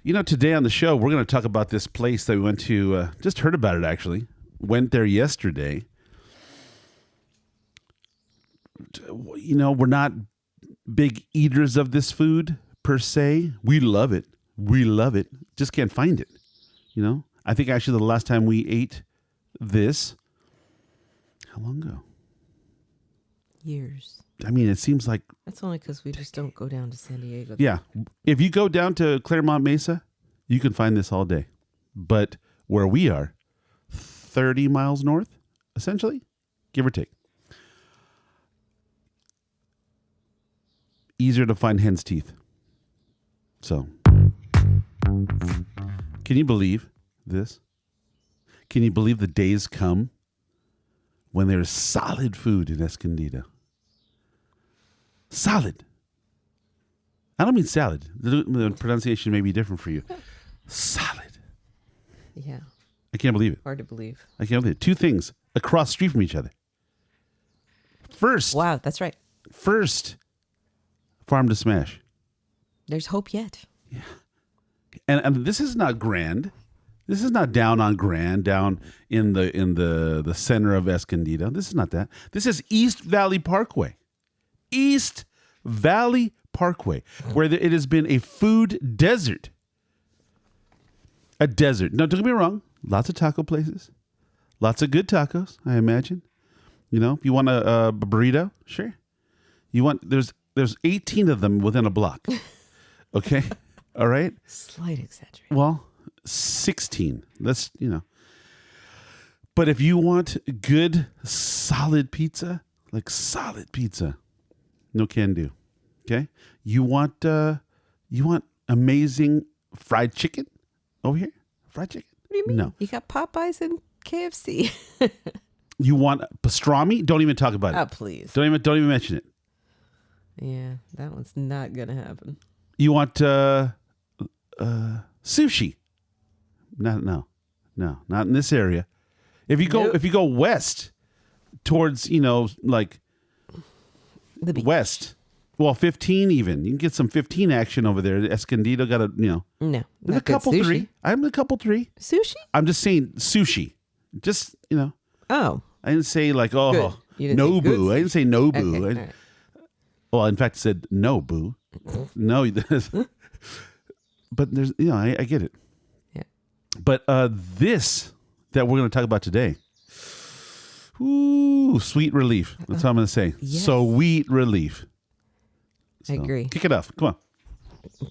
Today on the show, we're going to talk about this place that we went to, just heard about it actually. Went there yesterday. We're not big eaters of this food per se. We love it. Just can't find it. I think actually the last time we ate this, how long ago? Years. I mean, it seems like... That's only because we just don't go down to San Diego. Yeah. If you go down to Claremont Mesa, you can find this all day. But where we are, 30 miles north, essentially, give or take. Easier to find hen's teeth. So, can you believe this? Can you believe the days come when there's solid food in Escondido? Solid. I don't mean salad. The pronunciation may be different for you. Solid. Yeah. I can't believe it. Hard to believe. I can't believe it. Two things across the street from each other. First. Wow, that's right. First, farm to smash. There's hope yet. Yeah. And this is not grand. This is not down on Grand, down in the center of Escondido. This is not that. This is East Valley Parkway. East Valley Parkway, where it has been a food desert. A desert. No, don't get me wrong. Lots of taco places. Lots of good tacos, I imagine. If you want a burrito, sure. There's 18 of them within a block. Okay? All right? Slight exaggeration. Well, 16. That's, But if you want good, solid pizza, no can do. Okay? You want amazing fried chicken over here? Fried chicken? What do you mean? No. You got Popeyes and KFC. You want pastrami? Don't even talk about it. Oh, please. Don't even mention it. Yeah, that one's not going to happen. You want sushi? No, not in this area. If you go west towards, like The beach. west, well, 15 even. You can get some 15 action over there. Escondido got a, No, there's not a couple good sushi. three. I'm a couple three. Sushi? I'm just saying sushi. Just, Oh. I didn't say like, Good. You didn't say good Nobu. I didn't say Nobu. Okay, all right. Well, in fact, I said no, boo. No, but there's, I get it. Yeah. But this that we're going to talk about today, ooh, sweet relief. That's what I'm going to say. Yes. Sweet relief. I agree. Kick it off. Come on.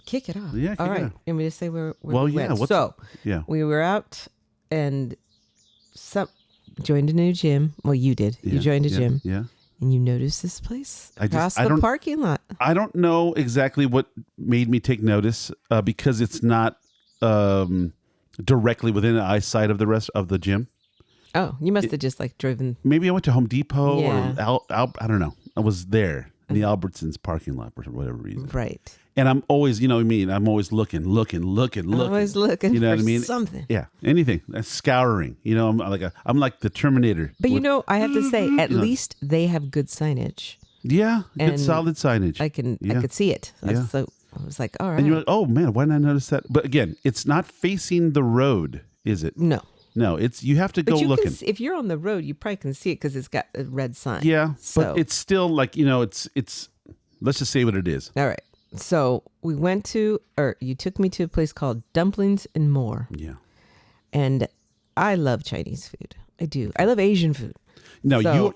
Kick it off. Yeah, kick all it right. off. You want me to say where Well, we yeah, went? what's- So, Yeah. we were out and joined a new gym. Well, you did. You joined a gym. Yeah. And you noticed this place I across don't- the parking lot. I don't know exactly what made me take notice because it's not directly within the eyesight of the rest of the gym. Oh, you must have just driven. Maybe I went to Home Depot Yeah. or I don't know. I was there in the Albertsons parking lot for whatever reason. Right. And I'm always, you know what I mean? I'm always looking. Always looking You know for what I mean? something. Yeah, anything. That's scouring. I'm like the Terminator. But I have to say, at You know. least they have good signage. Yeah, good And solid signage. I could see it. Yeah. So I was like, all right. And you're like, oh man, why didn't I notice that? But again, it's not facing the road, is it? No. No, it's you have to go But you looking. if you're on the road, you probably can see it because it's got a red sign. Yeah, So, but it's still like, it's let's just say what it is. all right. So we went you took me to a place called Dumplings N More. Yeah. And I love Chinese food. I do. I love Asian food. No, So-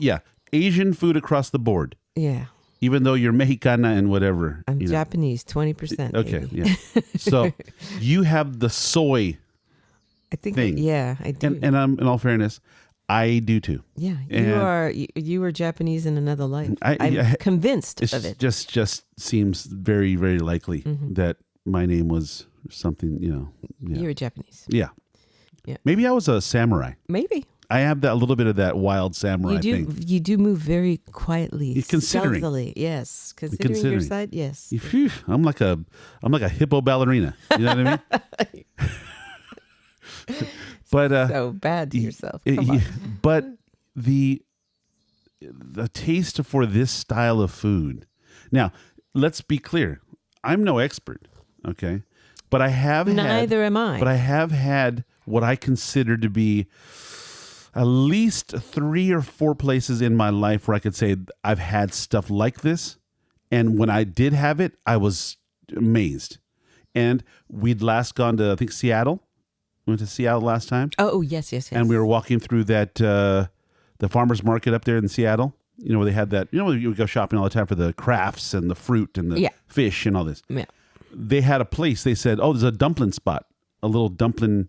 Asian food across the board. Yeah. Even though you're Mexicana and whatever. I'm Japanese, 20%. Okay, maybe. yeah. So you have the soy I think. thing. Yeah, I do. and I'm in all fairness, I do too. Yeah, And- you were Japanese in another life. I- I'm yeah, convinced It of it. just seems very, very likely that my name was something, Yeah. You were Japanese. Yeah. Yeah. Maybe I was a samurai. Maybe. I have that a little bit of that wild samurai thing. You do move very quietly, Considering. stealthily. Yes, considering your side. Yes. Phew, I'm like a hippo ballerina. You know what I mean? But So bad to yourself. Come on. but the taste for this style of food. Now, let's be clear. I'm no expert, okay? But I have Neither am I. But I have had what I consider to be at least 3 or 4 places in my life where I could say I've had stuff like this. And when I did have it, I was amazed. And we'd last gone to, I think, Seattle. We went to Seattle last time. Oh, yes, yes, yes. And we were walking through that, the farmer's market up there in Seattle. You know, where they had that, you know, you would go shopping all the time for the crafts and the fruit and the fish and all this. Yeah. They had a place, they said, oh, there's a dumpling spot, a little dumpling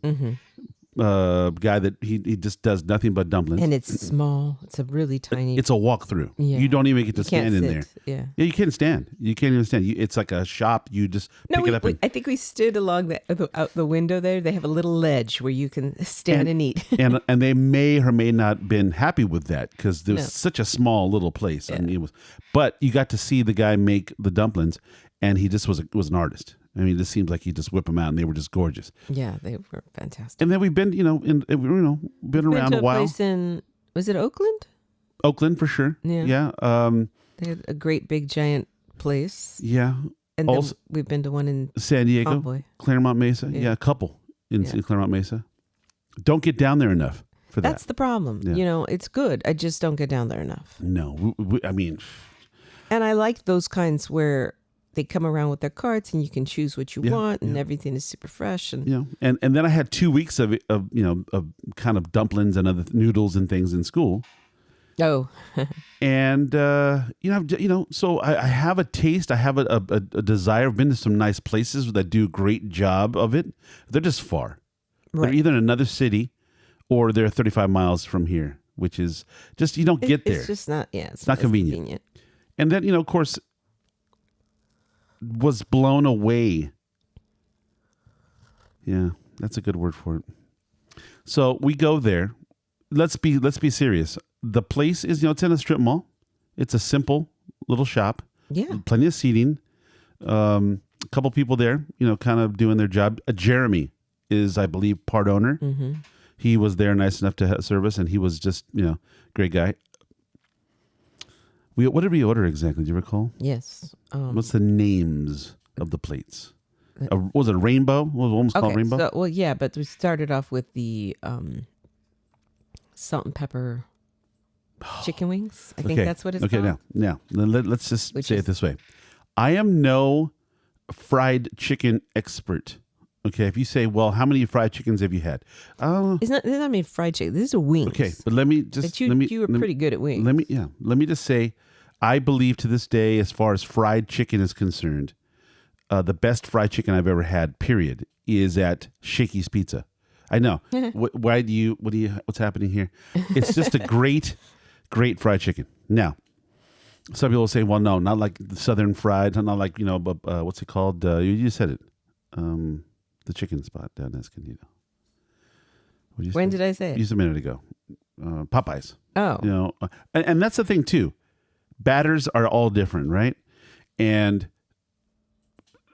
guy that he just does nothing but dumplings. And it's small. It's a really tiny. It's a walkthrough. Yeah. You don't even get to stand in there. Yeah. Yeah, you can't stand. You can't even stand. It's like a shop. You just pick it up. I think we stood along out the window there. They have a little ledge where you can stand and eat. and they may or may not been happy with that because there's such a small little place. Yeah. I mean, but you got to see the guy make the dumplings, and he just was an artist. I mean, it just seems like he just whipped them out, and they were just gorgeous. Yeah, they were fantastic. And then we've been, been around a while. Place in, was it Oakland? Oakland for sure. Yeah. Yeah. They had a great big giant place. Yeah. And then we've been to one in San Diego, Cowboy. Claremont Mesa. Yeah, a couple in Claremont Mesa. Don't get down there enough for that. That's the problem. Yeah. You know, it's good. I just don't get down there enough. No, I mean. And I like those kinds where they come around with their carts and you can choose what you want and everything is super fresh. And and then I had 2 weeks of kind of dumplings and other noodles and things in school. Oh. And, so I have a taste. I have a desire. I've been to some nice places that do a great job of it. They're just far. Right. They're either in another city or they're 35 miles from here, which is just, you don't get there. It's just not, it's not convenient. And then, of course, was blown away. Yeah, that's a good word for it. So we go there. Let's be serious. The place is, it's in a strip mall. It's a simple little shop. Yeah. Plenty of seating. A couple people there, kind of doing their job. Jeremy is, I believe, part owner. Mm-hmm. He was there nice enough to serve us, and he was just, great guy. What did we order exactly? Do you recall? Yes. What's the names of the plates? Was it rainbow? Was one called rainbow? So, but we started off with the salt and pepper chicken wings. I think that's what it's called. Okay, now let's just say it this way. I am no fried chicken expert. Okay, if you say, well, how many fried chickens have you had? There's not many fried chicken. These are wings. Okay, but let me just... You were pretty good at wings. Let me just say, I believe to this day, as far as fried chicken is concerned, the best fried chicken I've ever had, period, is at Shakey's Pizza. I know. What's happening here? It's just a great fried chicken. Now, some people will say, well, no, not like the Southern fried, not like, what's it called? You just said it. The chicken spot down in Escondido. When did I say it? Just a minute ago. Popeyes. Oh. And that's the thing too. Batters are all different, right? And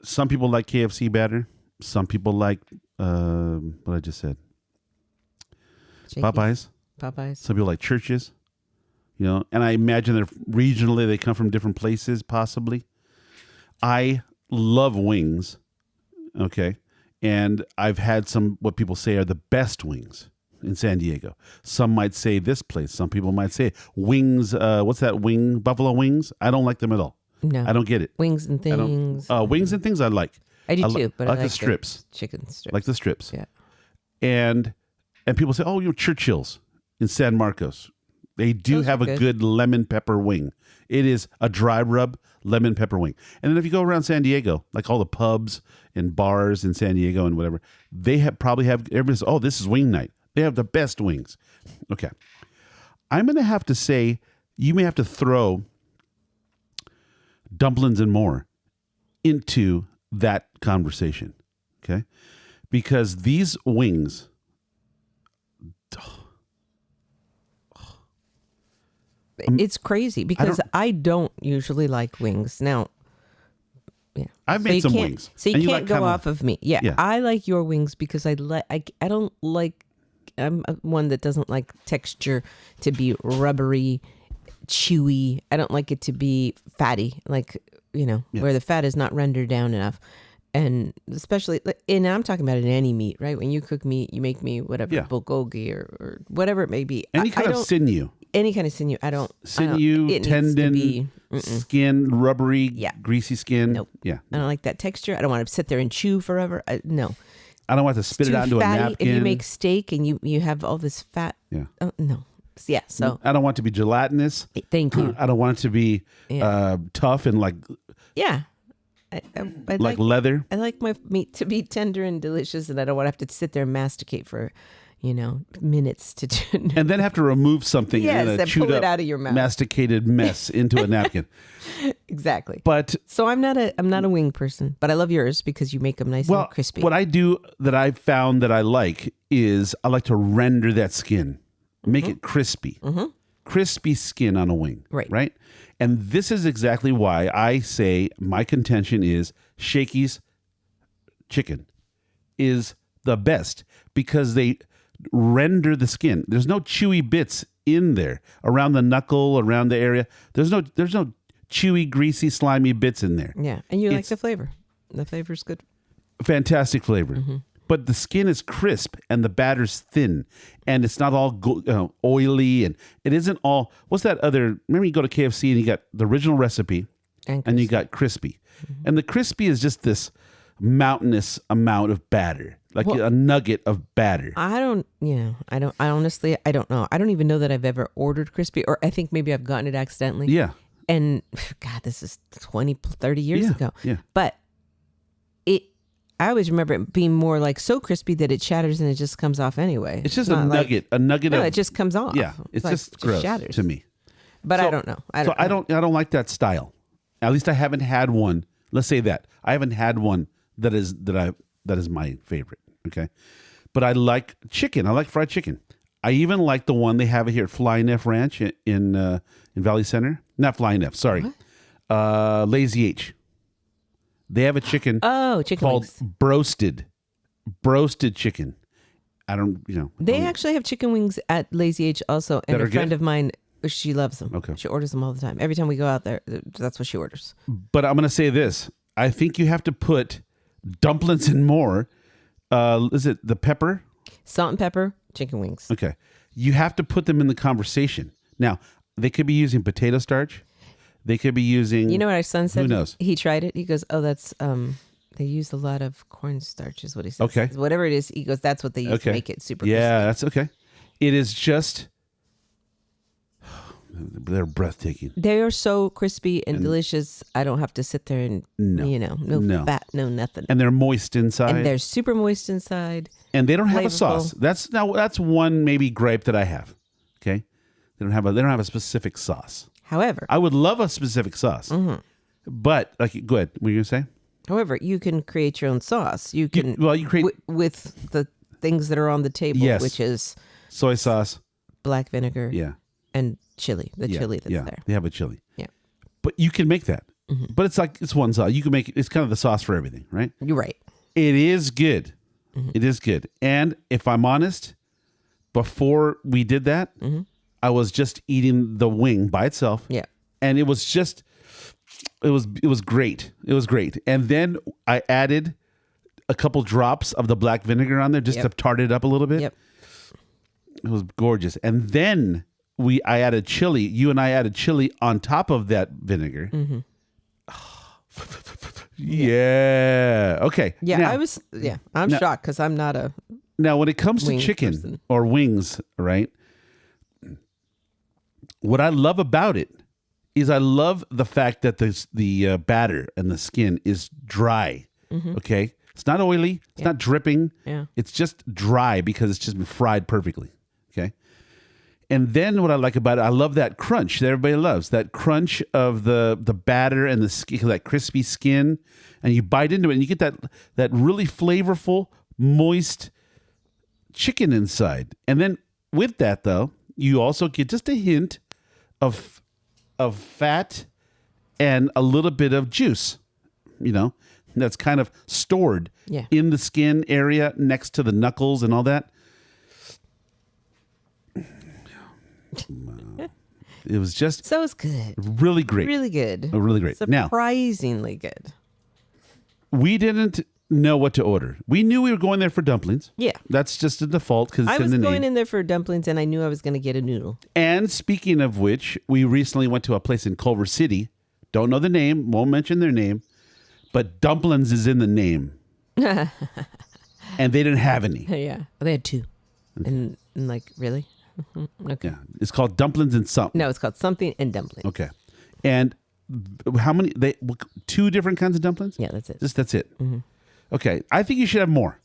some people like KFC batter. Some people like what I just said. Shakey's. Popeyes. Some people like Church's. And I imagine that regionally they come from different places, possibly. I love wings. Okay. And I've had some, what people say are the best wings in San Diego. Some might say this place. Some people might say wings. What's that wing? Buffalo wings? I don't like them at all. No. I don't get it. Wings and things. Wings and things I like. I do too, but I like the strips. Chicken strips. Like the strips. Yeah. And people say, oh, Churchill's in San Marcos. They do have a good lemon pepper wing. It is a dry rub lemon pepper wing. And then if you go around San Diego, like all the pubs and bars in San Diego and whatever, they probably have, everybody says, oh, this is wing night. They have the best wings. Okay. I'm going to have to say, you may have to throw Dumplings N More into that conversation. Okay. Because these wings, it's crazy because I don't usually like wings. Now, yeah, I've made some wings. So you can't go off of me. Yeah, I like your wings because I don't like. I'm one that doesn't like texture to be rubbery, chewy. I don't like it to be fatty, where the fat is not rendered down enough. And especially, and I'm talking about in any meat, right? When you cook meat, you make me whatever, Yeah. bulgogi or whatever it may be. Any I kind of don't, sinew. any kind of sinew. I don't. Sinew, it tendon, needs to be, skin, rubbery, Yeah. greasy skin. Nope. Yeah. I don't like that texture. I don't want to sit there and chew forever. No. I don't want to spit it Too out into fatty. a napkin. If you make steak and you have all this fat. Yeah. No. Yeah. So I don't want it to be gelatinous. thank you. I don't want it to be tough and like Yeah. I like leather. I like my meat to be tender and delicious, and I don't want to have to sit there and masticate for, minutes to. And then have to remove something Yes, in a and chewed pull it up, out of your mouth. masticated mess into a napkin. Exactly. But So I'm not a wing person, but I love yours because you make them nice and crispy. what I do that I've found that I like is I like to render that skin, make it crispy. Crispy skin on a wing. Right. And this is exactly why I say my contention is Shakey's chicken is the best, because they render the skin. There's no chewy bits in there around the knuckle, around the area. There's no chewy, greasy, slimy bits in there. Yeah. And you like the flavor. The flavor's good. Fantastic flavor. But the skin is crisp and the batter's thin, and it's not all oily, and it isn't all. What's that other? Remember, you go to KFC and you got the original recipe, and you got crispy, and the crispy is just this mountainous amount of batter, like a nugget of batter. I honestly, I don't know. I don't even know that I've ever ordered crispy, or I think maybe I've gotten it accidentally. Yeah. And God, this is 20, 30 years ago. Yeah. But I always remember it being more like so crispy that it shatters and it just comes off anyway. It's just a nugget. No, it just comes off. Yeah, it's like, just gross shatters to me. But I don't know. I don't like that style. At least I haven't had one. Let's say that I haven't had one that is my favorite. Okay, but I like chicken. I like fried chicken. I even like the one they have here at Flying F Ranch in Valley Center. Not Flying F. Sorry, Lazy H. They have a chicken. Chicken called wings. broasted chicken. I don't, They actually have chicken wings at Lazy H also, and a friend of mine, she loves them. Okay, she orders them all the time. Every time we go out there, that's what she orders. But I'm going to say this: I think you have to put Dumplings N More. Is it the pepper? Salt and pepper chicken wings. Okay, you have to put them in the conversation. Now they could be using potato starch. They could be using. You know what our son said? Who knows? He tried it. He goes, "Oh, that's they use a lot of cornstarch," is what he says. Okay. Whatever it is, he goes, "That's what they use to make it super." Yeah, crispy. that's okay. It is just. They're breathtaking. They are so crispy and delicious. I don't have to sit there and no fat, no nothing. And they're moist inside. And they're super moist inside. And they don't have a sauce. That's one maybe gripe that I have. Okay, they don't have a specific sauce. However, I would love a specific sauce. But go ahead. What were you gonna say? However, you can create your own sauce. You can you create with the things that are on the table, which is soy sauce, black vinegar, and chili. The chili that's there. They have a chili. Yeah. But you can make that. But it's one sauce. You can make it's kind of the sauce for everything, right? You're right. It is good. It is good. And if I'm honest, before we did that, I was just eating the wing by itself. Yeah. And it was great. It was great. And then I added a couple drops of the black vinegar on there just to tart it up a little bit. Yep. It was gorgeous. And then I added chili. You and I added chili on top of that vinegar. Yeah. Okay. Yeah, now, I'm shocked because I'm not a. Now, when it comes to wing chicken person. or wings, right? What I love about it is I love the fact that the batter and the skin is dry. Okay, it's not oily. It's not dripping. Yeah. It's just dry because it's just been fried perfectly. Okay. And then what I like about it, I love that crunch that everybody loves. That crunch of the batter and the skin, that crispy skin, and you bite into it and you get that really flavorful, moist chicken inside. And then with that though, you also get just a hint of fat and a little bit of juice, that's kind of stored in the skin area next to the knuckles and all that. It was just So it's good. really great. Really good. Really great. Now, Surprisingly good. We didn't know what to order. We knew we were going there for dumplings. Yeah. That's just a default because I it's in was the going name. in there for dumplings, and I knew I was going to get a noodle. And speaking of which, we recently went to a place in Culver City. Don't know the name. Won't mention their name. But dumplings is in the name. And they didn't have any. Yeah. Well, they had two. Okay. And like, really? Okay. Yeah. It's called Dumplings and something. No, it's called something and dumplings. Okay. And how many? Two different kinds of dumplings? Yeah, that's it. That's it. Mm-hmm. Okay. I think you should have more.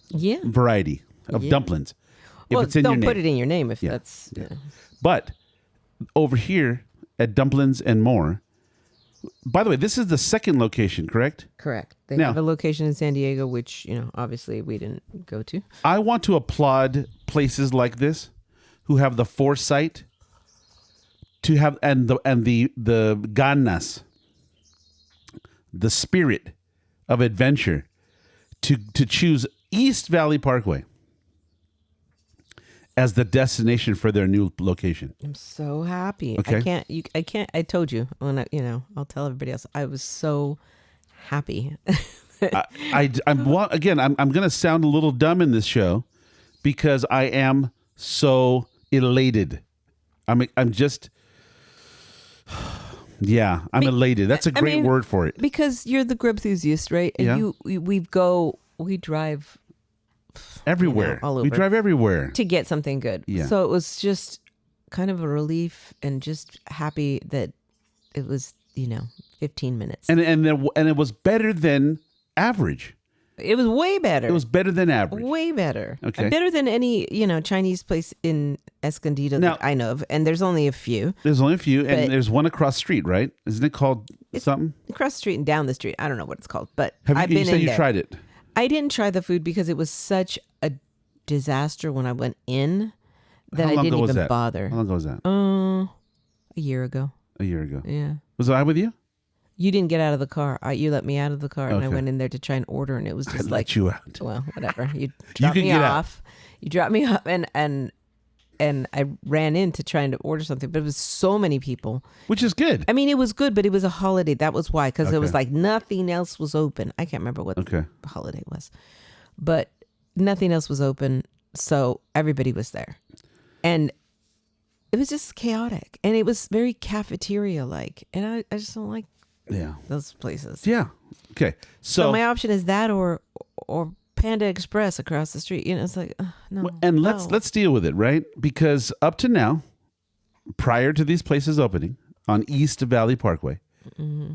Yeah. Variety of dumplings. Well, if it's in your don't name. put it in your name if that's... Yeah. But over here at Dumplings and More, by the way, this is the second location, correct? Correct. They Now, have a location in San Diego, which, obviously we didn't go to. I want to applaud places like this who have the foresight to have and the ganas, the spirit of adventure to choose East Valley Parkway as the destination for their new location. I'm so happy. Okay. I can't. I told you when I'll tell everybody else. I was so happy. I'm going to sound a little dumb in this show because I am so elated. I'm just, yeah, I'm elated. That's a great word for it. Because you're the grub enthusiast, right? And yeah. We drive everywhere. All over. We drive everywhere to get something good. Yeah. So it was just kind of a relief and just happy that it was, 15 minutes. And it was better than average. It was way better. It was better than average. Way better. Okay. Better than any, Chinese place in Escondido that I know of. And there's only a few. There's only a few. And there's one across the street, right? Isn't it called something? Across the street and down the street. I don't know what it's called. But I've been in there. You said you tried it. I didn't try the food because it was such a disaster when I went in that I didn't even bother. How long ago was that? A year ago. A year ago. Yeah. Was I with you? You didn't get out of the car. You let me out of the car, and I went in there to try and order, and it was just let you out. Well, whatever. You dropped me off. You dropped me off, and I ran in to trying to order something, but it was so many people. Which is good. I mean, it was good, but it was a holiday. That was why, because it was like nothing else was open. I can't remember what the holiday was, but nothing else was open, so everybody was there, and it was just chaotic, and it was very cafeteria-like, and I just don't like those places. Yeah. Okay. So my option is that or Panda Express across the street. It's like no. And let's deal with it, right? Because up to now, prior to these places opening on East Valley Parkway, mm-hmm.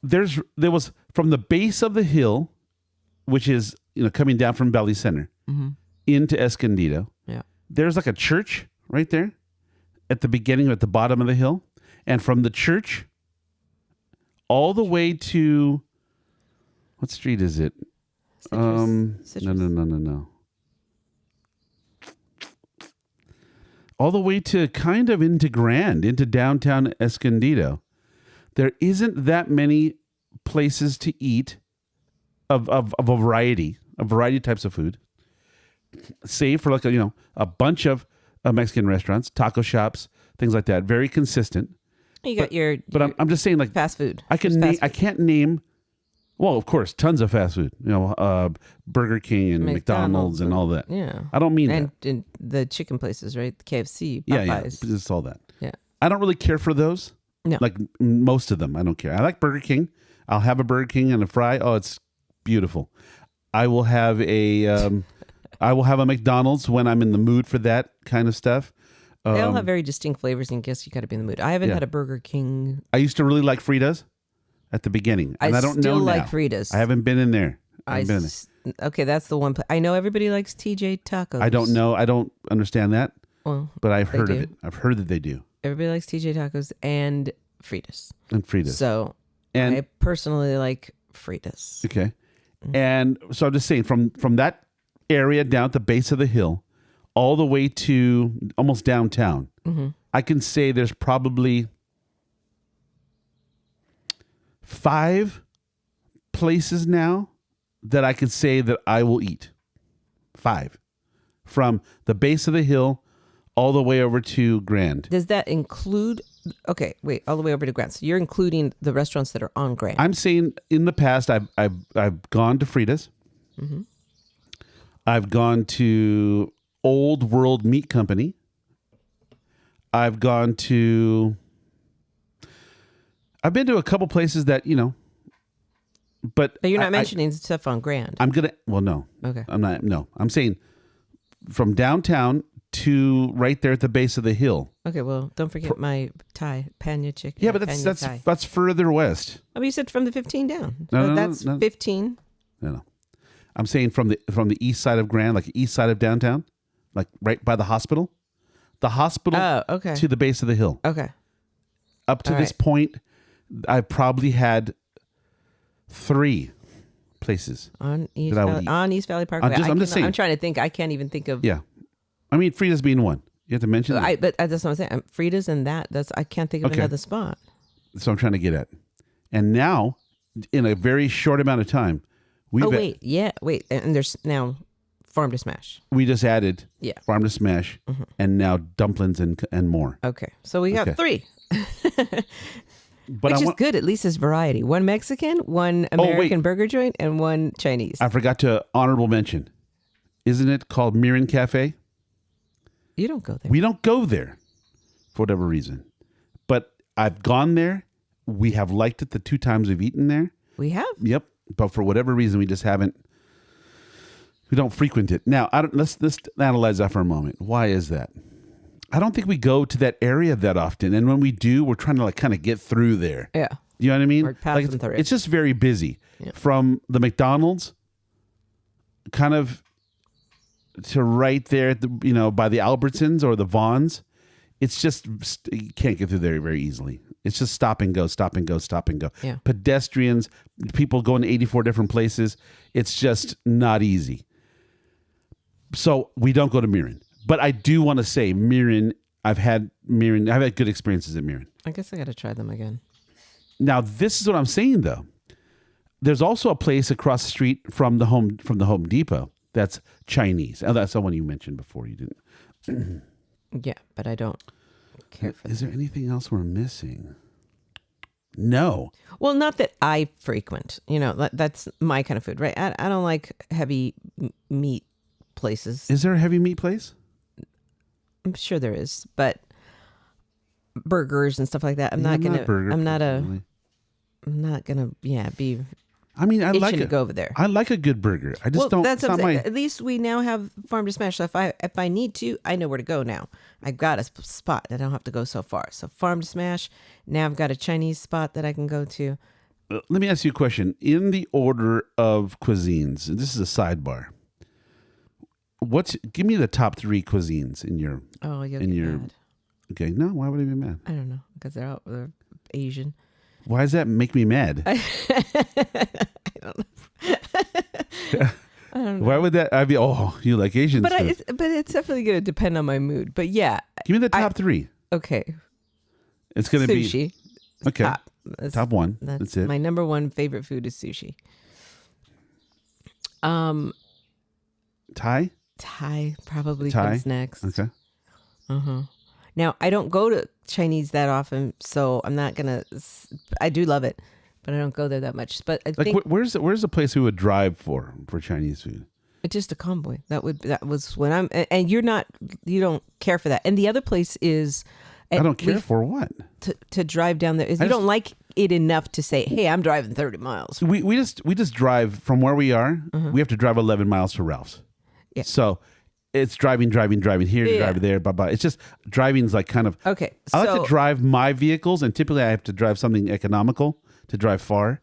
there was from the base of the hill, which is coming down from Valley Center mm-hmm. into Escondido. Yeah. There's like a church right there at the beginning, at the bottom of the hill, and from the church all the way to what street is it? Citrus. No. All the way to kind of into downtown Escondido. There isn't that many places to eat of a variety of types of food, save for like a bunch of Mexican restaurants, taco shops, things like that. Very consistent. You got but I'm just saying, like, fast food. I can't name. Well, of course, tons of fast food. Burger King and McDonald's and all that. Yeah, I don't mean that. And the chicken places, right? The KFC, Popeyes. Yeah, it's all that. Yeah, I don't really care for those. No, like most of them, I don't care. I like Burger King. I'll have a Burger King and a fry. Oh, it's beautiful. I will have a McDonald's when I'm in the mood for that kind of stuff. They all have very distinct flavors, and guess you got to be in the mood. I haven't had a Burger King. I used to really like Fritas at the beginning, and I don't still know like now. Fritas. I haven't been in there. Okay, that's the one. I know everybody likes TJ Tacos. I don't know. I don't understand that. Well, but I've heard of it. I've heard that they do. Everybody likes TJ Tacos and Fritas. So, I personally like Fritas. Okay. Mm-hmm. And so I'm just saying, from that area down at the base of the hill, all the way to almost downtown, mm-hmm. I can say there's probably 5 places now that I can say that I will eat. 5. From the base of the hill all the way over to Grand. Does that include Okay, wait, all the way over to Grand. So you're including the restaurants that are on Grand. I'm saying in the past, I've gone to Frida's. Mm-hmm. I've gone to Old World Meat Company. I've been to a couple places that, but you're not mentioning stuff on Grand. No. Okay. I'm not, no. I'm saying from downtown to right there at the base of the hill. Okay, well, don't forget my Thai, Panya chicken. Yeah, but that's further west. Oh, you said from the 15 down. No, that's 15. No. I'm saying from the east side of Grand, like east side of downtown, like right by the hospital. The hospital to the base of the hill. Okay. Up to this point, I've probably had 3 places on East Valley Parkway. I'm just saying. I'm trying to think. I can't even think of. Yeah, I mean Frida's being one. You have to mention that. But that's what I'm saying. Frida's and I can't think of another spot. So I'm trying to get at, and now, in a very short amount of time, wait, and there's now Farm to Smash. We just added Farm to Smash, mm-hmm. and now Dumplings and More. Okay, so we got 3. But which is good. At least there's variety. 1 Mexican, 1 American burger joint, and 1 Chinese. I forgot to honorable mention. Isn't it called Mirin Cafe? You don't go there. We don't go there for whatever reason. But I've gone there. We have liked it the 2 times we've eaten there. We have? Yep. But for whatever reason, we just haven't. We don't frequent it. Now, let's analyze that for a moment. Why is that? I don't think we go to that area that often. And when we do, we're trying to kind of get through there. Yeah. You know what I mean? Or passing through. It's just very busy. Yeah. From the McDonald's kind of to right there at by the Albertsons or the Vons. It's just, you can't get through there very easily. It's just stop and go, stop and go, stop and go. Yeah. Pedestrians, people going to 84 different places. It's just not easy. So we don't go to Mirin. But I do want to say Mirin, I've had good experiences at Mirin. I guess I got to try them again. Now, this is what I'm saying, though. There's also a place across the street from the Home Depot that's Chinese. Oh, that's the one you mentioned before. You didn't. Yeah, but I don't care for that. Is there anything else we're missing? No. Well, not that I frequent. That's my kind of food, right? I don't like heavy meat places. Is there a heavy meat place? I'm sure there is, but burgers and stuff like that. I'm not gonna be. I mean, I like to go over there. I like a good burger. I just don't. That's at least we now have Farm to Smash. So if I need to, I know where to go now. I've got a spot. I don't have to go so far. So Farm to Smash. Now I've got a Chinese spot that I can go to. Let me ask you a question. In the order of cuisines, and this is a sidebar. Give me the top 3 cuisines in your. Oh, you'll get mad. Okay, no. Why would I be mad? I don't know, because they're Asian. Why does that make me mad? I don't know. I don't know. Why would that? I'd be. Oh, you like Asian food? But it's definitely going to depend on my mood. But yeah, give me the top 3. Okay. It's going to be sushi. Okay. Top 1. That's it. My number 1 favorite food is sushi. Thai probably comes next. Okay. Now, I don't go to Chinese that often, so I'm not gonna. I do love it, but I don't go there that much. But I think where's the place we would drive for Chinese food? It's just a convoy. That was when I'm. And you don't care for that. And the other place is. I don't care for what? To drive down there. You don't like it enough to say, "Hey, I'm driving 30 miles." We just drive from where we are. We have to drive 11 miles to Ralph's. Yeah. So it's driving here, driving there, blah, blah. It's just driving's like kind of. Okay. I like to drive my vehicles, and typically I have to drive something economical to drive far.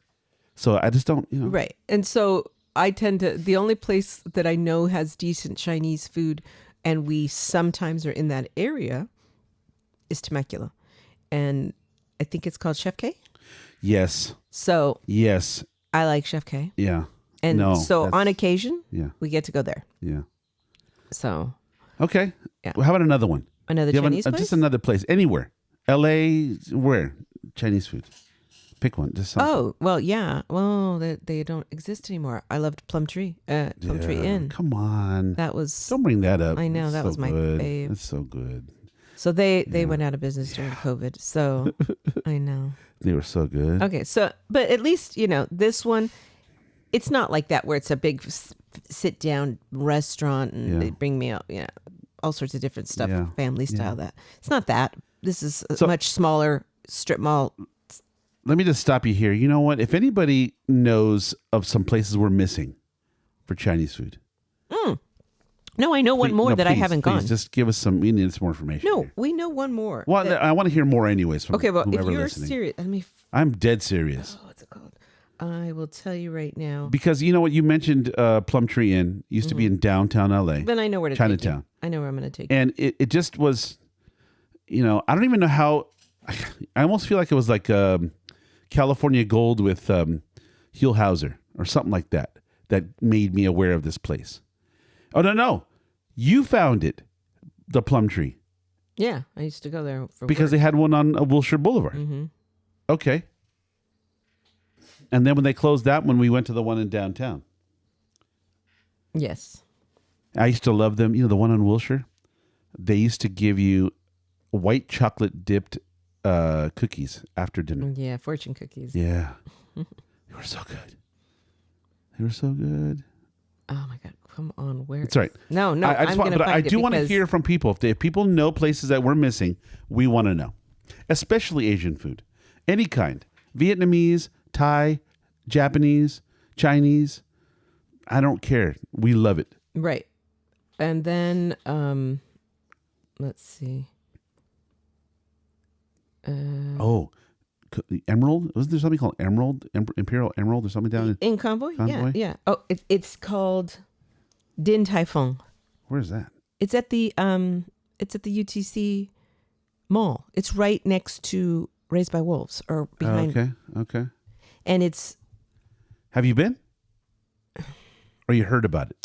So I just don't, Right. And so I tend to, the only place that I know has decent Chinese food, and we sometimes are in that area, is Temecula. And I think it's called Chef K. Yes. So. Yes. I like Chef K. Yeah. And so on occasion, we get to go there. Yeah. So. Okay. Yeah. Well, how about another one? Another Chinese place? Just another place. Anywhere. LA, where? Chinese food. Pick one. Just something. Oh, well, yeah. Well, they don't exist anymore. I loved Plum Tree. Tree Inn. Come on. That was. Don't bring that up. I know. That was my fave. That's so good. So they went out of business during COVID. So I know. They were so good. Okay. So, but at least, this one, it's not like that where it's a big sit down restaurant and they bring me out, all sorts of different stuff, family style. That it's not that. This is a much smaller strip mall. Let me just stop you here. You know what? If anybody knows of some places we're missing for Chinese food. No, I know one more that I haven't gone. Just give us some. We need some more information. No, here. we know one more. Well, I want to hear more anyways. From okay, well, if you're listening. serious, I'm dead serious. Oh, what's it called? I will tell you right now. Because you know what? You mentioned Plumtree Inn. Used to be in downtown LA. Then I know where to Chinatown. take you. I know where I'm going to take you. And it just was, I don't even know how. I almost feel like it was like California Gold with Huell Hauser or something like that made me aware of this place. Oh, no. You found it, the Plumtree. Yeah, I used to go there because work. They had one on Wilshire Boulevard. Mm-hmm. Okay. And then when they closed that one, we went to the one in downtown. Yes. I used to love them. The one on Wilshire, they used to give you white chocolate dipped cookies after dinner. Yeah, fortune cookies. Yeah. They were so good. They were so good. Oh my God. Come on. Where? It's all right. No. I do want to hear from people. If people know places that we're missing, we want to know. Especially Asian food. Any kind. Vietnamese, Thai, Japanese, Chinese. I don't care. We love it. Right. And then, let's see. The Emerald? Wasn't there something called Emerald? Imperial Emerald or something down in Convoy? Yeah. Oh, it's called Din Tai Fung. Where's that? It's at the UTC Mall. It's right next to Raised by Wolves or behind. Okay. And it's. Have you been? Or you heard about it?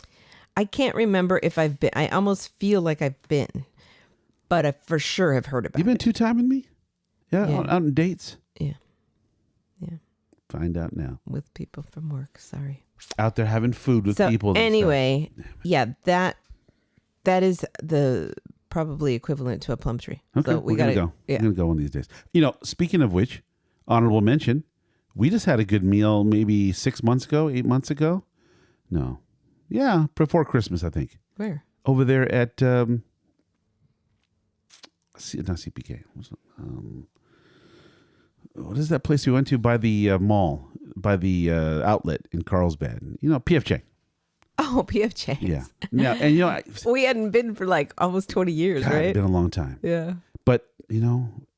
I can't remember if I've been. I almost feel like I've been, but I for sure have heard about it. You've been 2 times with me? Yeah. Out on dates? Yeah. Find out now. With people from work. Sorry. Out there having food with people. Anyway, that is the probably equivalent to a Plumtree. Okay, so we're gonna go. Yeah. We're gonna go one of these days. Speaking of which, honorable mention. We just had a good meal maybe 8 months ago. No. Yeah, before Christmas, I think. Where? Over there at not CPK. What is that place we went to by the mall, by the outlet in Carlsbad? PFJ. Oh, PFJ. Yeah. Now, and we hadn't been for like almost 20 years, God, right? It's been a long time. Yeah. But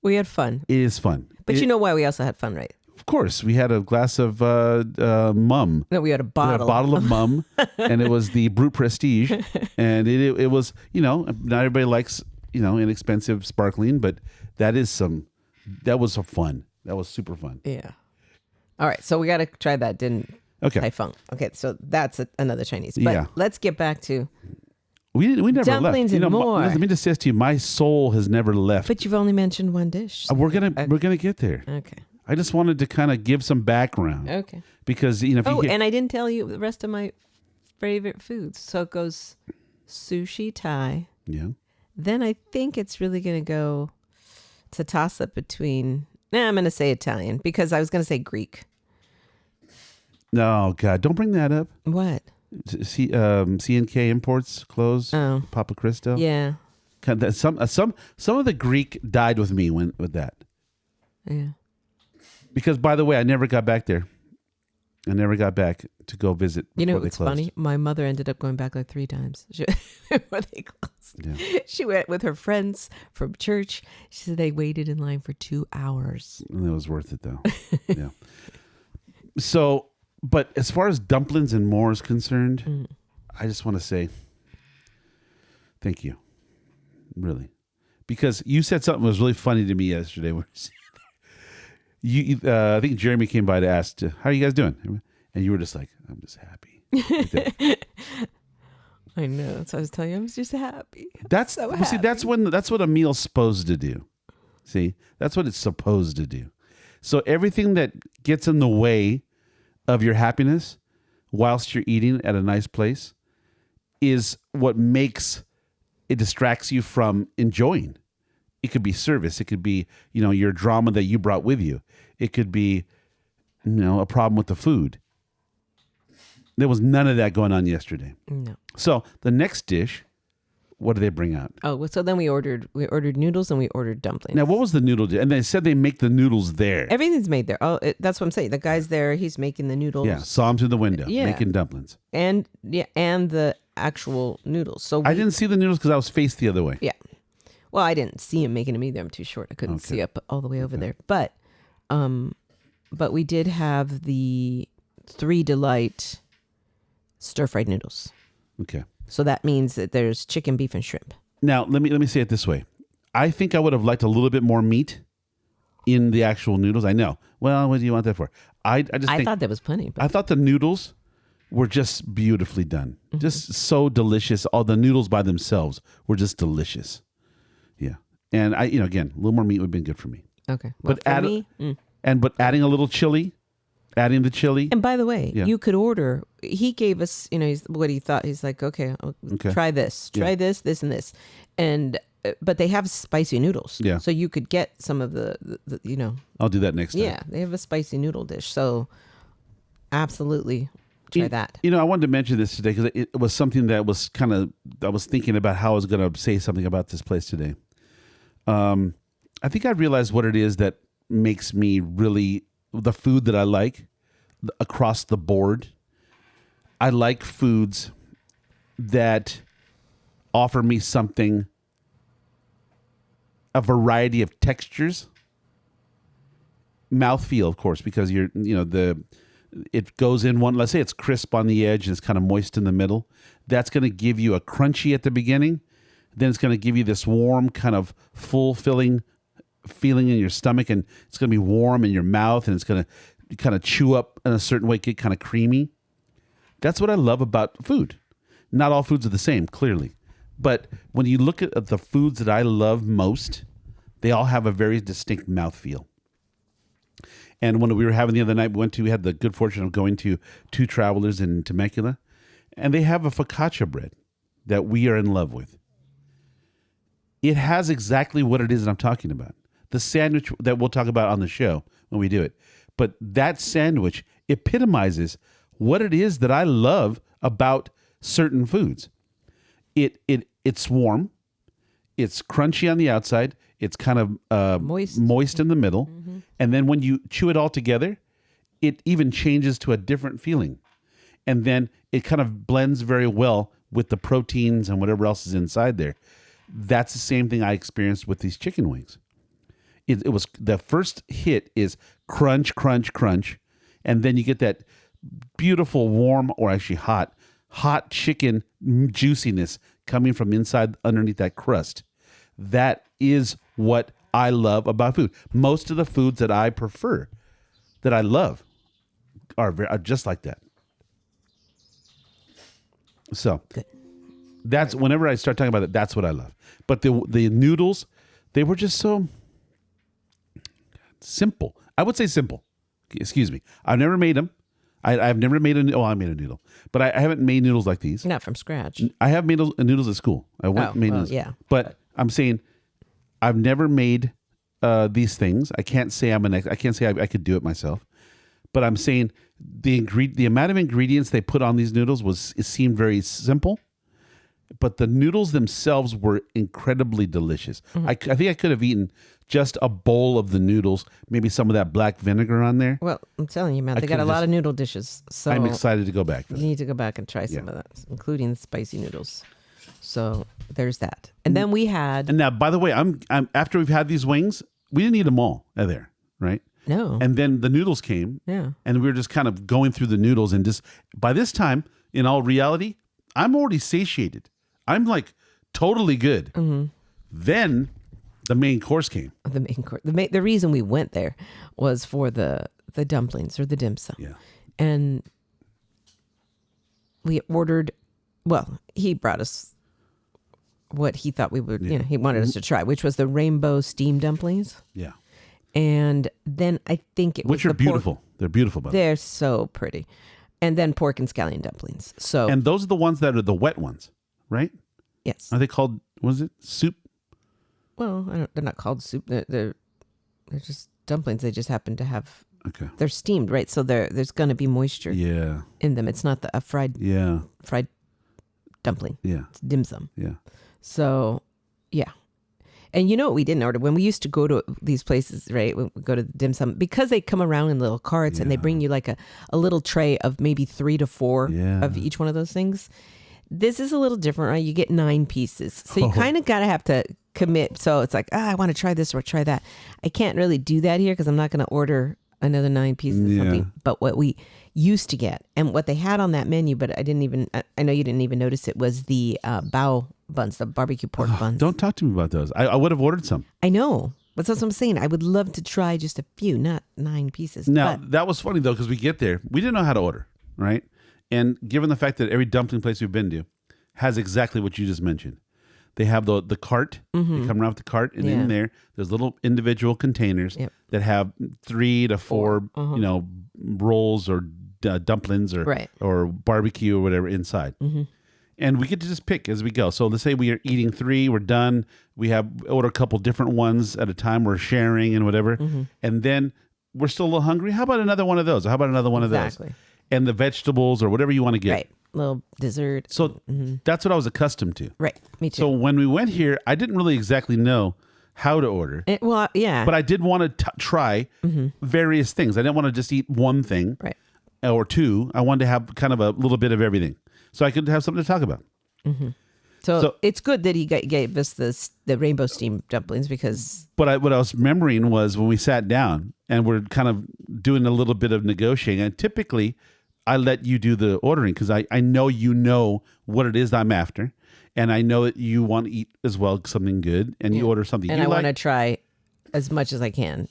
we had fun. It is fun. But you know why we also had fun, right? Of course, we had a glass of Mum. No, we had a bottle. We had a bottle of Mum, and it was the Brut Prestige, and it was not everybody likes inexpensive sparkling, but that was fun. That was super fun. Yeah. All right, so we got to try that. Okay. Tai Fung. Okay, so that's another Chinese. But let's get back to. We never Dumplings left. and More. Let me just say this to you: my soul has never left. But you've only mentioned one dish. So we're gonna get there. Okay. I just wanted to kind of give some background. Okay. Because and I didn't tell you the rest of my favorite foods. So it goes sushi, Thai. Yeah. Then I think it's really going to go. It's a toss up between. I'm going to say Italian because I was going to say Greek. No, God, don't bring that up. What? C&K Imports closed. Oh. Papa Cristo. Yeah. Some of the Greek died with me with that. Yeah. Because, by the way, I never got back there. I never got back to go visit. You know what's funny? My mother ended up going back like 3 times before they closed. Yeah. She went with her friends from church. She said they waited in line for 2 hours. And it was worth it, though. Yeah. So, but as far as Dumplings and More is concerned, I just want to say thank you. Really. Because you said something that was really funny to me yesterday. I think Jeremy came by to ask, how are you guys doing? And you were just like, I'm just happy. I know. So I was telling you, I'm just happy. See, that's what a meal's supposed to do. See, that's what it's supposed to do. So everything that gets in the way of your happiness whilst you're eating at a nice place is what makes it distracts you from enjoying. It could be service. It could be, your drama that you brought with you. It could be, a problem with the food. There was none of that going on yesterday. No. So the next dish, what did they bring out? Oh, so then we ordered noodles and we ordered dumplings. Now, what was the noodle dish? And they said they make the noodles there. Everything's made there. Oh, that's what I'm saying. The guy's there. He's making the noodles. Yeah, saw him through the window making dumplings. And the actual noodles. So I didn't see the noodles because I was faced the other way. Yeah. Well, I didn't see him making them either. I'm too short. I couldn't see up all the way over there. But we did have the 3 Delight stir-fried noodles. Okay. So that means that there's chicken, beef, and shrimp. Now, let me say it this way. I think I would have liked a little bit more meat in the actual noodles. I know. Well, what do you want that for? I thought there was plenty. But I thought the noodles were just beautifully done. Mm-hmm. Just so delicious. All the noodles by themselves were just delicious. Yeah. And again, a little more meat would have been good for me. Okay. Well, but adding a little chili, adding the chili. And by the way, you could order. He gave us, what he thought. He's like, okay, try this, this, and this, and but they have spicy noodles. Yeah. So you could get some of the. I'll do that next time. Yeah, they have a spicy noodle dish. So absolutely try that. I wanted to mention this today because it was something that was I was thinking about how I was going to say something about this place today. I think I realized what it is that makes me really the food that I like across the board. I like foods that offer me something, a variety of textures, mouthfeel, of course, because it goes in one. Let's say it's crisp on the edge and it's kind of moist in the middle. That's going to give you a crunchy at the beginning. Then it's going to give you this warm, kind of fulfilling feeling in your stomach, and it's going to be warm in your mouth, and it's going to kind of chew up in a certain way, get kind of creamy. That's what I love about food. Not all foods are the same, clearly. But when you look at the foods that I love most, they all have a very distinct mouthfeel. And when we were having the other night, we had the good fortune of going to Two Travelers in Temecula, and they have a focaccia bread that we are in love with. It has exactly what it is that I'm talking about. The sandwich that we'll talk about on the show when we do it. But that sandwich epitomizes what it is that I love about certain foods. It's warm. It's crunchy on the outside. It's kind of moist in the middle. Mm-hmm. And then when you chew it all together, it even changes to a different feeling. And then it kind of blends very well with the proteins and whatever else is inside there. That's the same thing I experienced with these chicken wings. It was the first hit is crunch, crunch, crunch. And then you get that beautiful warm, or actually hot chicken juiciness coming from inside underneath that crust. That is what I love about food. Most of the foods that I prefer, that I love, are just like that. So that's whenever I start talking about it, that's what I love. But the noodles, they were just so simple. I would say simple. Excuse me. I've never made them. I've never made I made a noodle, but I haven't made noodles like these. Not from scratch. I have made noodles at school. I made noodles. Yeah. But I'm saying I've never made these things. I can't say I can't say I could do it myself. But I'm saying the amount of ingredients they put on these noodles seemed very simple, but the noodles themselves were incredibly delicious. Mm-hmm. I think I could have eaten just a bowl of the noodles, maybe some of that black vinegar on there. Well, I'm telling you, man, they got a lot of noodle dishes. So I'm excited to go back. You need to go back and try some of that, including the spicy noodles. So there's that. And then we had. And now, by the way, I'm after we've had these wings, we didn't eat them all there, right? No. And then the noodles came. Yeah. And we were just kind of going through the noodles, and just by this time, in all reality, I'm already satiated. I'm like totally good. Mm-hmm. Then the main course came. The main course. The reason we went there was for the dumplings or the dim sum. Yeah. And we ordered. Well, he brought us what he thought we would. Yeah. He wanted us to try, which was the rainbow steamed dumplings. Yeah. And then I think which are beautiful. They're beautiful, by the way. They're so pretty. And then pork and scallion dumplings. So. And those are the ones that are the wet ones, right? Yes. Are they called? Was it soup? Well, they're not called soup. They're just dumplings. They just happen to have. Okay. They're steamed, right? So there's going to be moisture. Yeah. In them. It's not a fried. Yeah. Fried dumpling. Yeah. It's dim sum. Yeah. So, yeah. And you know what we didn't order when we used to go to these places, right? When we go to the dim sum, because they come around in little carts and they bring you like a little tray of maybe 3 to 4 of each one of those things. This is a little different, right? You get 9 pieces. So you kind of got to have to commit. So it's like, I want to try this or try that. I can't really do that here because I'm not going to order another 9 pieces of something. But what we used to get and what they had on that menu, but I know you didn't even notice it, was the bao buns, the barbecue pork buns. Don't talk to me about those. I would have ordered some. I know. That's what I'm saying. I would love to try just a few, not 9 pieces. Now, that was funny, though, because we get there. We didn't know how to order, right? And given the fact that every dumpling place we've been to has exactly what you just mentioned. They have the cart. They come around with the cart. And in there's little individual containers that have 3 to 4, rolls or dumplings or barbecue or whatever inside. And we get to just pick as we go. So let's say we are eating 3, we're done. We order a couple different ones at a time. We're sharing and whatever. And then we're still a little hungry. How about another one of those? How about another one of those? And the vegetables or whatever you want to get. Right. Little dessert. So that's what I was accustomed to. Right. Me too. So when we went here, I didn't really exactly know how to order. Well, yeah. But I did want to try various things. I didn't want to just eat one thing or 2. I wanted to have kind of a little bit of everything so I could have something to talk about. So it's good that he gave us the rainbow steam dumplings because... But what I was remembering was when we sat down and we're kind of doing a little bit of negotiating, and typically I let you do the ordering because I know you know what it is I'm after, and I know that you want to eat as well something good, and you order something and you I like. want to try as much as I can,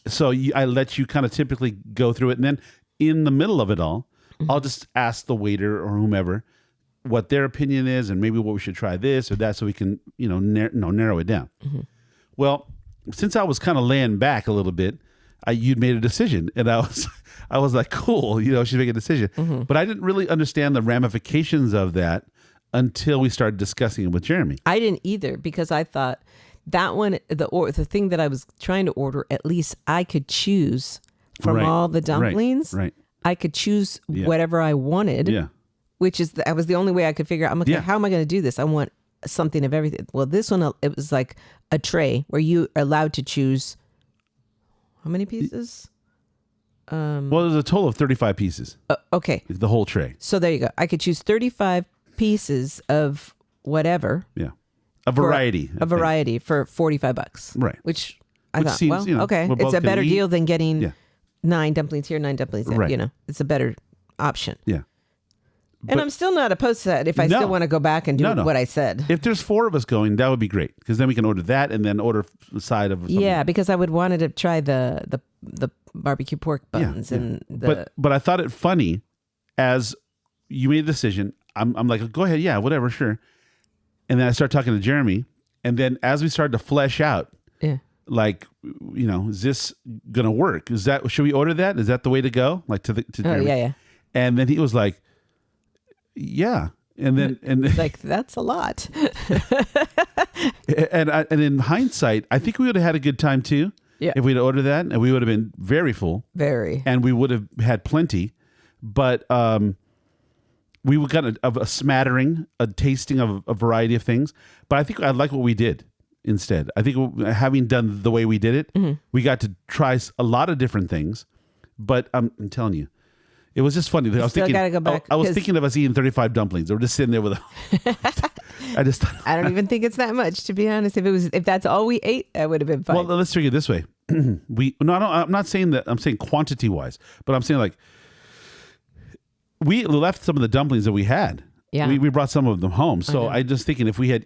So I let you kind of typically go through it, and then in the middle of it all, I'll just ask the waiter or whomever what their opinion is, and maybe what we should try this or that, so we can narrow it down. Well, since I was kind of laying back a little bit, you'd made a decision, and I was like, cool, she's making a decision. But I didn't really understand the ramifications of that until we started discussing it with Jeremy. I didn't either because I thought that one, the thing that I was trying to order, at least I could choose from all the dumplings. Right. I could choose whatever I wanted. Yeah. Which is that was the only way I could figure out. I'm like, how am I going to do this? I want something of everything. Well, this one, it was like a tray where you are allowed to choose how many pieces? Well, there's a total of 35 pieces. Okay. The whole tray. So there you go. I could choose 35 pieces of whatever. Yeah. A variety. A variety for $45. Right. Which I thought, seems, okay. It's a better deal than getting 9 dumplings here, 9 dumplings there. Right. It's a better option. Yeah. And I'm still not opposed to that if I still want to go back and do what I said. If there's 4 of us going, that would be great because then we can order that and then order the side of something. Yeah, because I would wanted to try the barbecue pork buns and but I thought it funny as you made a decision. I'm like, go ahead, whatever, sure. And then I start talking to Jeremy, and then as we started to flesh out, like, is this gonna work? Should we order that? Is that the way to go? Like to Jeremy? Yeah. And then he was like, yeah. And then like, that's a lot. and in hindsight, I think we would have had a good time too. Yeah. If we'd ordered that, and we would have been very full. Very. And we would have had plenty. But we would got a smattering, a tasting of a variety of things. But I think I like what we did instead. I think having done the way we did it, we got to try a lot of different things. But I'm telling you, it was just funny. I was thinking, gotta go back, I was thinking of us eating 35 dumplings. We're just sitting there with I don't even think it's that much, to be honest. If that's all we ate, I would have been fine. Well, let's figure it this way. I'm not saying that. I'm saying quantity wise, but I'm saying like we left some of the dumplings that we had. Yeah. We brought some of them home. So I just thinking if we had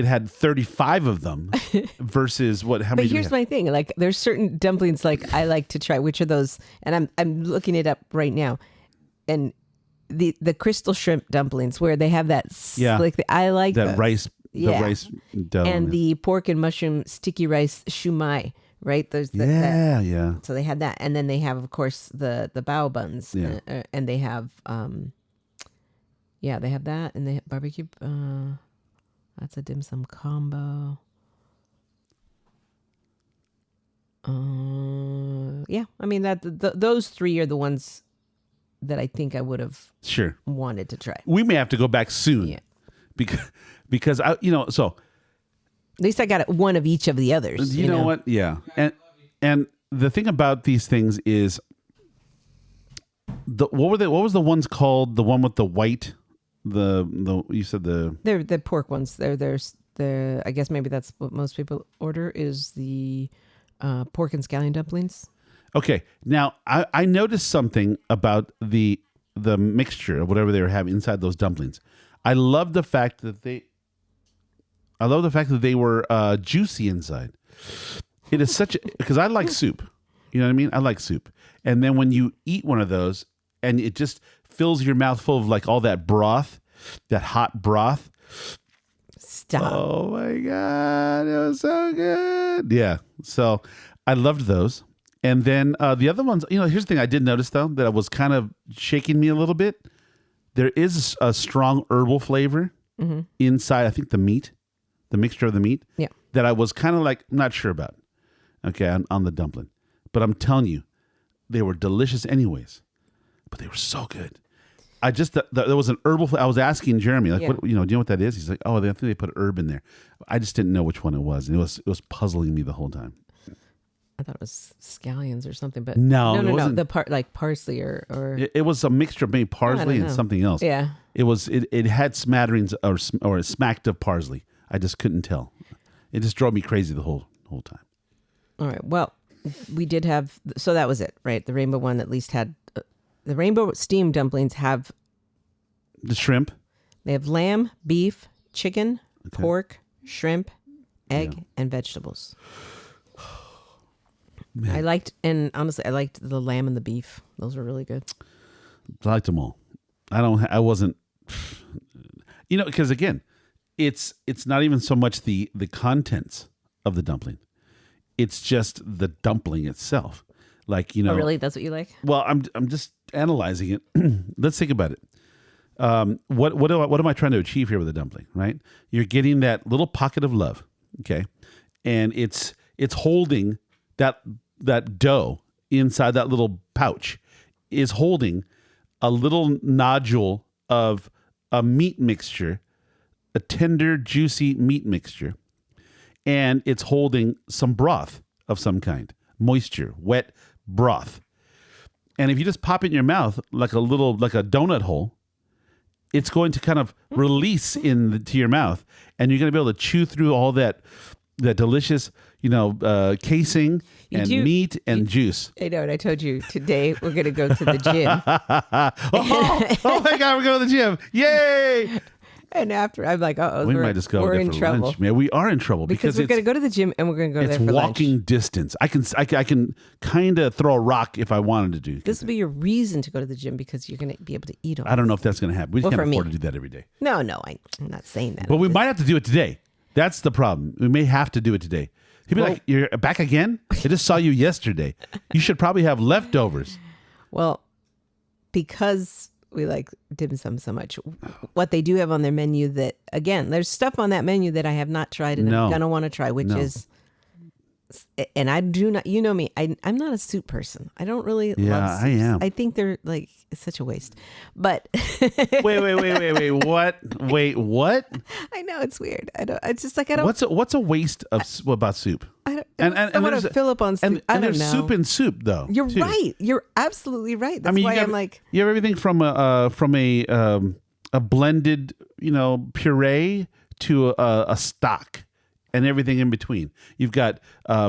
had 35 of them versus how many? But here's my thing. Like there's certain dumplings like I like to try, which are those, and I'm looking it up right now. And the crystal shrimp dumplings where they have that I like that those. rice rice dough. And the pork and mushroom sticky rice shumai, right? There's yeah. So they had that, and then they have, of course, the bao buns, and they have they have that, and they have barbecue. That's a dim sum combo. Yeah. I mean, those three are the ones that I think I would have Sure. wanted to try. We may have to go back soon. Yeah. Because I, so At least I got one of each of the others. you know what? Yeah. And the thing about these things is what was the ones called? The one with the white, you said they're the pork ones. There's I guess maybe that's what most people order is the pork and scallion dumplings. Okay. Now I noticed something about the mixture of whatever they were having inside those dumplings. I love the fact that they were juicy inside. It is because I like soup. You know what I mean? I like soup. And then when you eat one of those and it just fills your mouth full of like all that broth, that hot broth. Stop. Oh my God. It was so good. Yeah. So I loved those. And then the other ones, here's the thing I did notice though, that was kind of shaking me a little bit. There is a strong herbal flavor inside, I think, the mixture of the meat. Yeah. That I was kind of like not sure about. Okay, on the dumpling. But I'm telling you, they were delicious anyways. But they were so good. I just there was an herbal. I was asking Jeremy, like, what, do you know what that is? He's like, I think they put herb in there. I just didn't know which one it was. And it was puzzling me the whole time. I thought it was scallions or something, but no. The like parsley or it was a mixture of maybe parsley and something else. Yeah, it had smatterings or smacked of parsley. I just couldn't tell. It just drove me crazy the whole time. All right. Well, we did have, so that was it, right? The rainbow one at least had, the rainbow steamed dumplings have the shrimp. They have lamb, beef, chicken, pork, shrimp, egg, and vegetables. Man. Honestly, I liked the lamb and the beef. Those were really good. I liked them all. I wasn't, because again, it's not even so much the contents of the dumpling. It's just the dumpling itself. Like, Oh, really? That's what you like? Well, I'm just analyzing it. Let's think about it. What am I trying to achieve here with the dumpling, right? You're getting that little pocket of love, okay? And it's holding that dough inside that little pouch is holding a little nodule of a meat mixture, a tender, juicy meat mixture. And it's holding some broth of some kind, moisture, wet broth. And if you just pop it in your mouth like a donut hole, it's going to kind of release to your mouth, and you're going to be able to chew through all that delicious, casing and meat and juice. I know, and I told you today we're going to go to the gym. oh my God, we're going to the gym! Yay! And after, I'm like, we might just go there in for trouble. lunch, man. We are in trouble because we're going to go to the gym and we're going to go there for lunch. It's walking distance. I can kind of throw a rock if I wanted to do. This will be your reason to go to the gym because you're going to be able to eat all. I don't know if that's going to happen. We just can't afford to do that every day. No, I'm not saying that. But we might have to do it today. That's the problem. We may have to do it today. He'd be like, "You're back again? I just saw you yesterday. You should probably have leftovers." Well, because we like dim sum so much, what they do have on their menu that, again, there's stuff on that menu that I have not tried and I'm going to want to try, which is, and I do not, you know me, I'm not a soup person. I don't really love soups. I am. I think they're like, it's such a waste. But wait, what? Wait, what? I know, it's weird. It's just like, I don't. What's a waste about soup? I want to fill up on soup. I don't know. There's soup in soup, though. You're right. You're absolutely right. That's why I'm like, you have everything from a blended, puree to a stock and everything in between. You've got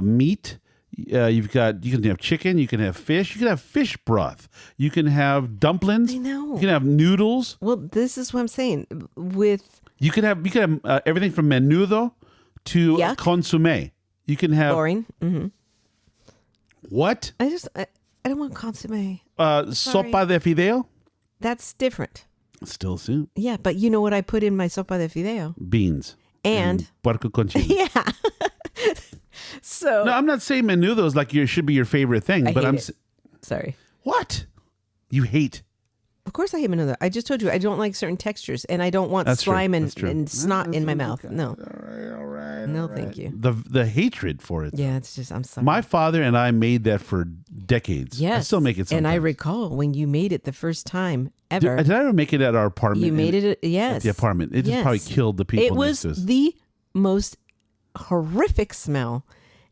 meat. You can have chicken. You can have fish. You can have fish broth. You can have dumplings. I know. You can have noodles. Well, this is what I'm saying. You can have everything from menudo to consommé. You can have boring. Mm-hmm. What? I don't want consommé. Sopa de fideo. That's different. Still soup. Yeah, but you know what I put in my sopa de fideo? Beans and puerco con chile. Yeah. So no, I'm not saying menudo is like should be your favorite thing, but I'm sorry. What? You hate? Of course I hate menudo. I just told you I don't like certain textures, and I don't want slime and snot in my mouth. No. All right. No, thank you. The hatred for it. Yeah, it's just, I'm sorry. My father and I made that for decades. Yes. I still make it sometimes. And I recall when you made it the first time ever. Did I ever make it at our apartment? You made it, yes. At the apartment. It just probably killed the people It was next to us. the most horrific smell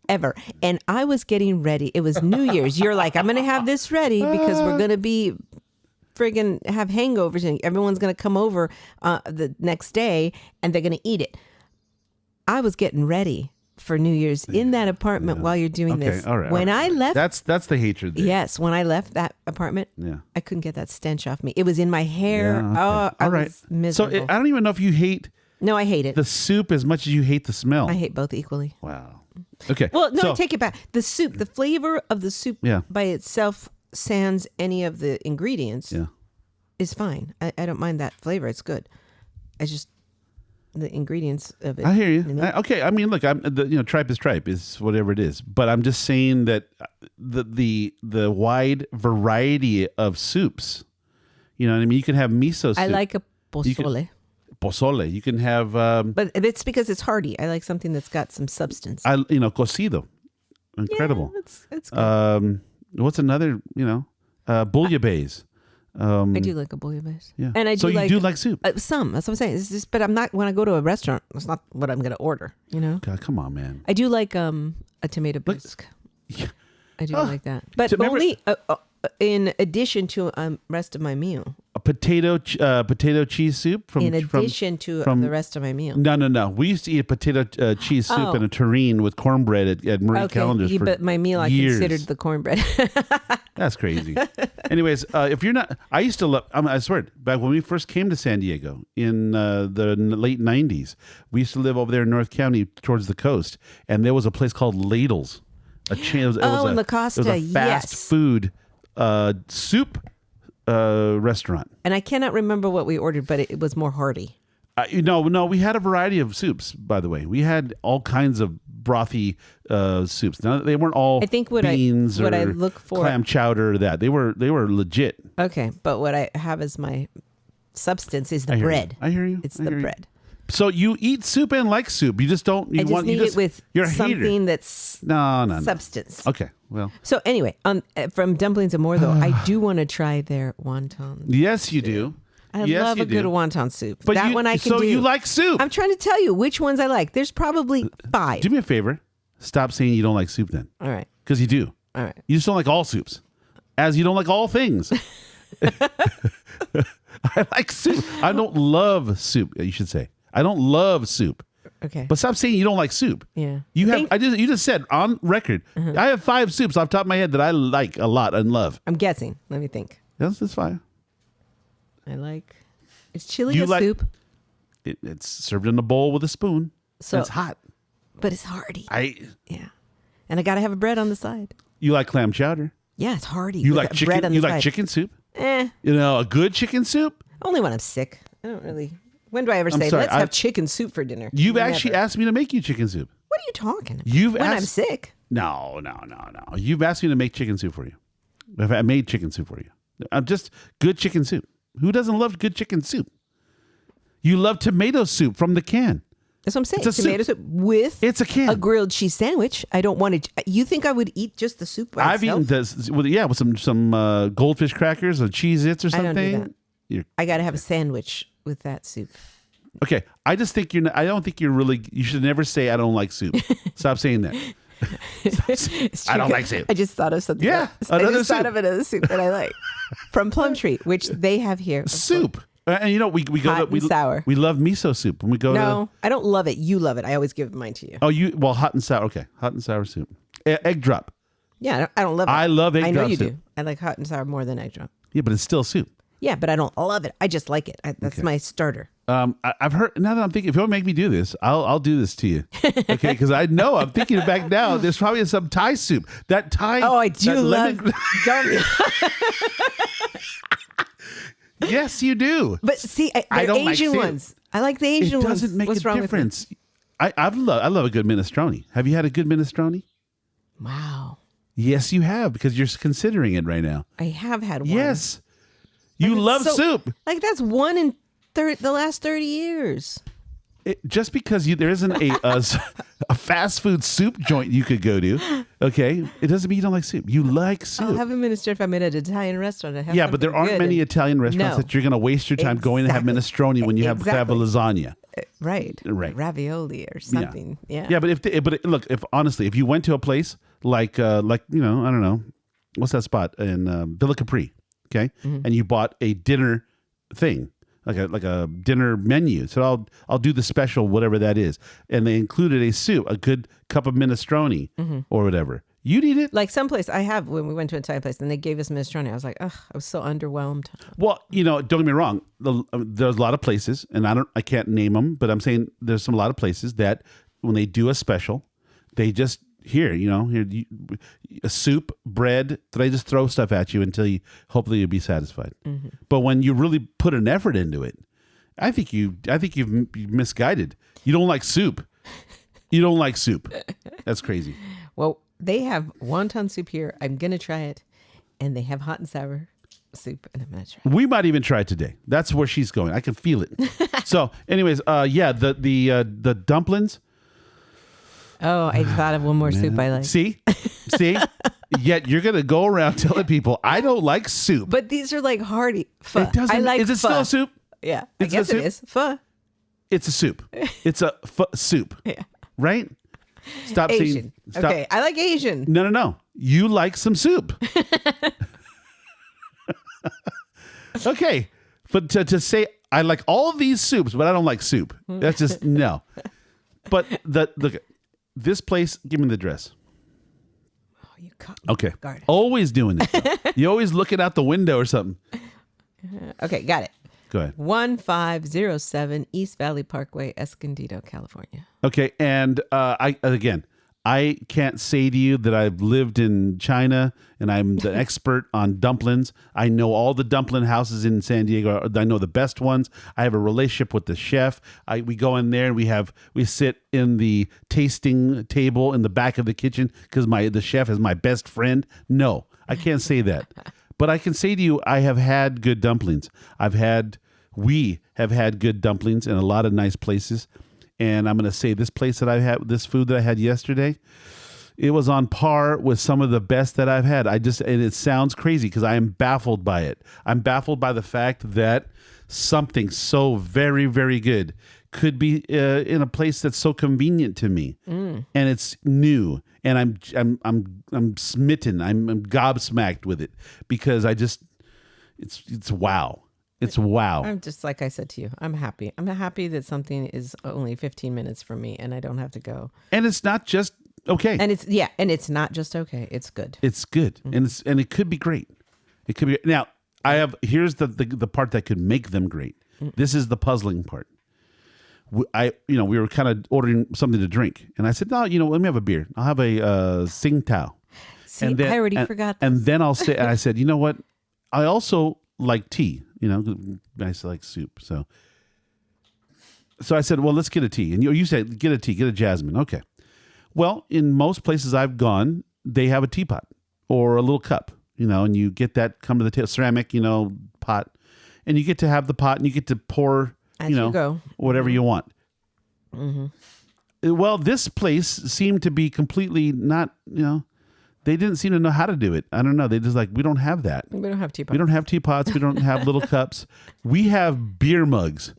ever. And I was getting ready. It was New Year's. You're like, I'm going to have this ready because we're going to be friggin' have hangovers and everyone's going to come over the next day and they're going to eat it. I was getting ready for New Year's in that apartment while you're doing this. All right. When I left. That's the hatred there. Yes. When I left that apartment, I couldn't get that stench off me. It was in my hair. Yeah, okay. I was miserable. So I don't even know if you hate No, I hate it. the soup as much as you hate the smell. I hate both equally. Wow. Okay. Well, no, so, I take it back. The soup, the flavor of the soup by itself, sans any of the ingredients, is fine. I don't mind that flavor. It's good. I just the ingredients of it. I hear you. Okay. I mean, look, tripe is tripe, is whatever it is. But I'm just saying that the wide variety of soups. You know what I mean? You can have miso soup. I like a pozole. Pozole. You can have. But it's because it's hearty. I like something that's got some substance. Cocido. Incredible. Yeah, it's good. What's another? Bouillabaisse. I do like a bouillabaisse. Yeah. And I do you do like soup? Some. That's what I'm saying. It's just, but I'm not, when I go to a restaurant, it's not what I'm going to order, God, come on, man. I do like a tomato bisque. Yeah. I do like that. But So remember- only in addition to rest of my meal. A potato cheese soup from In addition to the rest of my meal. No. We used to eat a potato cheese soup in a tureen with cornbread at Marie Callender's for but my meal years. I considered the cornbread. That's crazy. Anyways, if you're not, I used to love. I swear, back when we first came to San Diego in the late '90s, we used to live over there in North County towards the coast, and there was a place called Ladles. A chain. It was in La Costa, it was a fast food soup restaurant. And I cannot remember what we ordered, but it was more hearty. No, we had a variety of soups, by the way. We had all kinds of brothy soups. Now, they weren't all beans or I look for, clam chowder or that. They were legit. Okay, but what I have as my substance is the bread. I hear you. It's the bread. So you eat soup and like soup. You just don't. It with you're a something hater. that's no substance. Okay, well. So anyway, from Dumplings N More though, I do want to try their wonton. Yes, you do. I love a good wonton soup. But that one I can do. So you like soup? I'm trying to tell you which ones I like. There's probably 5. Do me a favor. Stop saying you don't like soup then. All right. Because you do. All right. You just don't like all soups, as you don't like all things. I like soup. I don't love soup. You should say. I don't love soup. Okay. But stop saying you don't like soup. Yeah. You just said on record. I have 5 soups off the top of my head that I like a lot and love. I'm guessing. Let me think. Yes, that's fine. It's chili soup. It's served in a bowl with a spoon. So it's hot. But it's hearty. Yeah. And I got to have a bread on the side. You like clam chowder? Yeah, it's hearty. You like chicken? Bread on the side. Chicken soup? A good chicken soup? Only when I'm sick. I don't really. When do I ever say, let's have chicken soup for dinner? You've actually asked me to make you chicken soup. What are you talking about? I'm sick. No. You've asked me to make chicken soup for you. I made chicken soup for you. I'm just good chicken soup. Who doesn't love good chicken soup? You love tomato soup from the can. That's what I'm saying. Tomato soup with a grilled cheese sandwich. I don't want to. You think I would eat just the soup by itself? I've eaten this with some goldfish crackers or Cheez-Its or something. I don't do that. I got to have a sandwich with that soup. Okay, I just think I don't think you're really. You should never say I don't like soup. Stop saying that. I don't like soup. I just thought of something. Yeah, I just thought of another soup that I like from Plumtree, which they have here. Soup. And we go hot and sour. We love miso soup when we go. No, I don't love it. You love it. I always give mine to you. Oh, hot and sour. Okay, hot and sour soup. Egg drop. Yeah, I don't love it. I love egg drop. I know you soup. do. I like hot and sour more than egg drop. Yeah, but it's still soup. Yeah, but I don't love it. I just like it. That's my starter. I've heard. Now that I'm thinking, if you want to make me do this, I'll do this to you. Okay, because I know I'm thinking back now. There's probably some Thai soup. That Thai. Oh, I do love. Yes, you do. But see, I don't Asian like ones. I like the Asian ones. It doesn't make a difference. I love a good minestrone. Have you had a good minestrone? Wow. Yes, you have, because you're considering it right now. I have had one. Yes. You love soup. Like that's one in the last 30 years. just because there isn't a fast food soup joint you could go to, okay, it doesn't mean you don't like soup. You like soup. I'll have a minestrone if I'm at an Italian restaurant. Yeah, but there aren't many Italian restaurants that you're going to waste your time going to have minestrone when you have to have a lasagna. Right. Ravioli or something. Yeah. Yeah, but look, if honestly, if you went to a place like I don't know, what's that spot in Villa Capri, okay, and you bought a dinner thing. Like a dinner menu. So I'll do the special, whatever that is. And they included a soup, a good cup of minestrone or whatever. You'd eat it? Like someplace I have when we went to an Italian place and they gave us minestrone. I was like, ugh, I was so underwhelmed. Well, don't get me wrong. There's a lot of places, and I can't name them, but I'm saying there's a lot of places that when they do a special, they just a soup, bread. They just throw stuff at you until hopefully you'll be satisfied. But when you really put an effort into it, I think you've misguided. You don't like soup. You don't like soup. That's crazy. Well, they have wonton soup here. I'm gonna try it, and they have hot and sour soup, and I'm gonna try it. We might even try it today. That's where she's going. I can feel it. So, anyways, the dumplings. Oh, I thought of one more soup I like. See? Yet you're going to go around telling people, I don't like soup. But these are like hearty pho. I like Is it pho. still a soup? Yeah. I guess it is. Pho. It's a soup. It's a soup. Yeah. Right? Stop Asian. saying... Stop. Okay, I like Asian. No. You like some soup. Okay. But to say, I like all of these soups, but I don't like soup. That's just, no. But look, this place, give me the address. Oh, you caught me Okay. off guard. Always doing it. You always looking out the window or something. Okay, got it. Go ahead. 1507 East Valley Parkway, Escondido, California. Okay, and I can't say to you that I've lived in China and I'm the expert on dumplings. I know all the dumpling houses in San Diego. I know the best ones. I have a relationship with the chef. We go in there and we sit in the tasting table in the back of the kitchen because the chef is my best friend. No, I can't say that. But I can say to you, I have had good dumplings. We have had good dumplings in a lot of nice places. And I'm going to say this food that I had yesterday, it was on par with some of the best that I've had. And it sounds crazy because I am baffled by it. I'm baffled by the fact that something so very, very good could be in a place that's so convenient to me, and it's new, and I'm smitten. I'm gobsmacked with it because it's wow. It's wow. I'm just like I said to you. I'm happy. I'm happy that something is only 15 minutes from me, and I don't have to go. And it's not just okay. And it's not just okay. It's good. It's good, and it could be great. It could be now. Here's the part that could make them great. This is the puzzling part. We were kind of ordering something to drink, and I said, no, let me have a beer. I'll have a Tsingtao. See, I already forgot this. And then I said, you know what? I also like tea. I like soup. So I said, well, let's get a tea. And you said, get a tea, get a jasmine. Okay. Well, in most places I've gone, they have a teapot or a little cup, and you get that, come to the table, ceramic, pot, and you get to have the pot and you get to pour, As you go. whatever you want. Well, this place seemed to be completely not, they didn't seem to know how to do it. I don't know. They just we don't have that. We don't have teapots. We don't have teapots. We don't have little cups. We have beer mugs.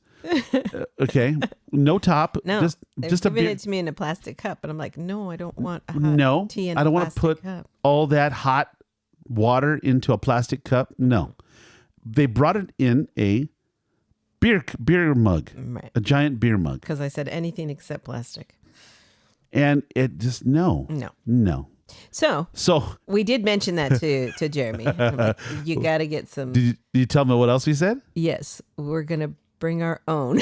Okay. No top. No, just a beer. It to me in a plastic cup. And I'm like, no, I don't want a hot tea in I don't a want to put cup. all that hot water into a plastic cup. No. They brought it in a beer mug. Right. A giant beer mug. Because I said anything except plastic. And it just, no. So we did mention that to Jeremy. Like, you got to get some. Did you tell me what else we said? Yes, we're going to bring our own.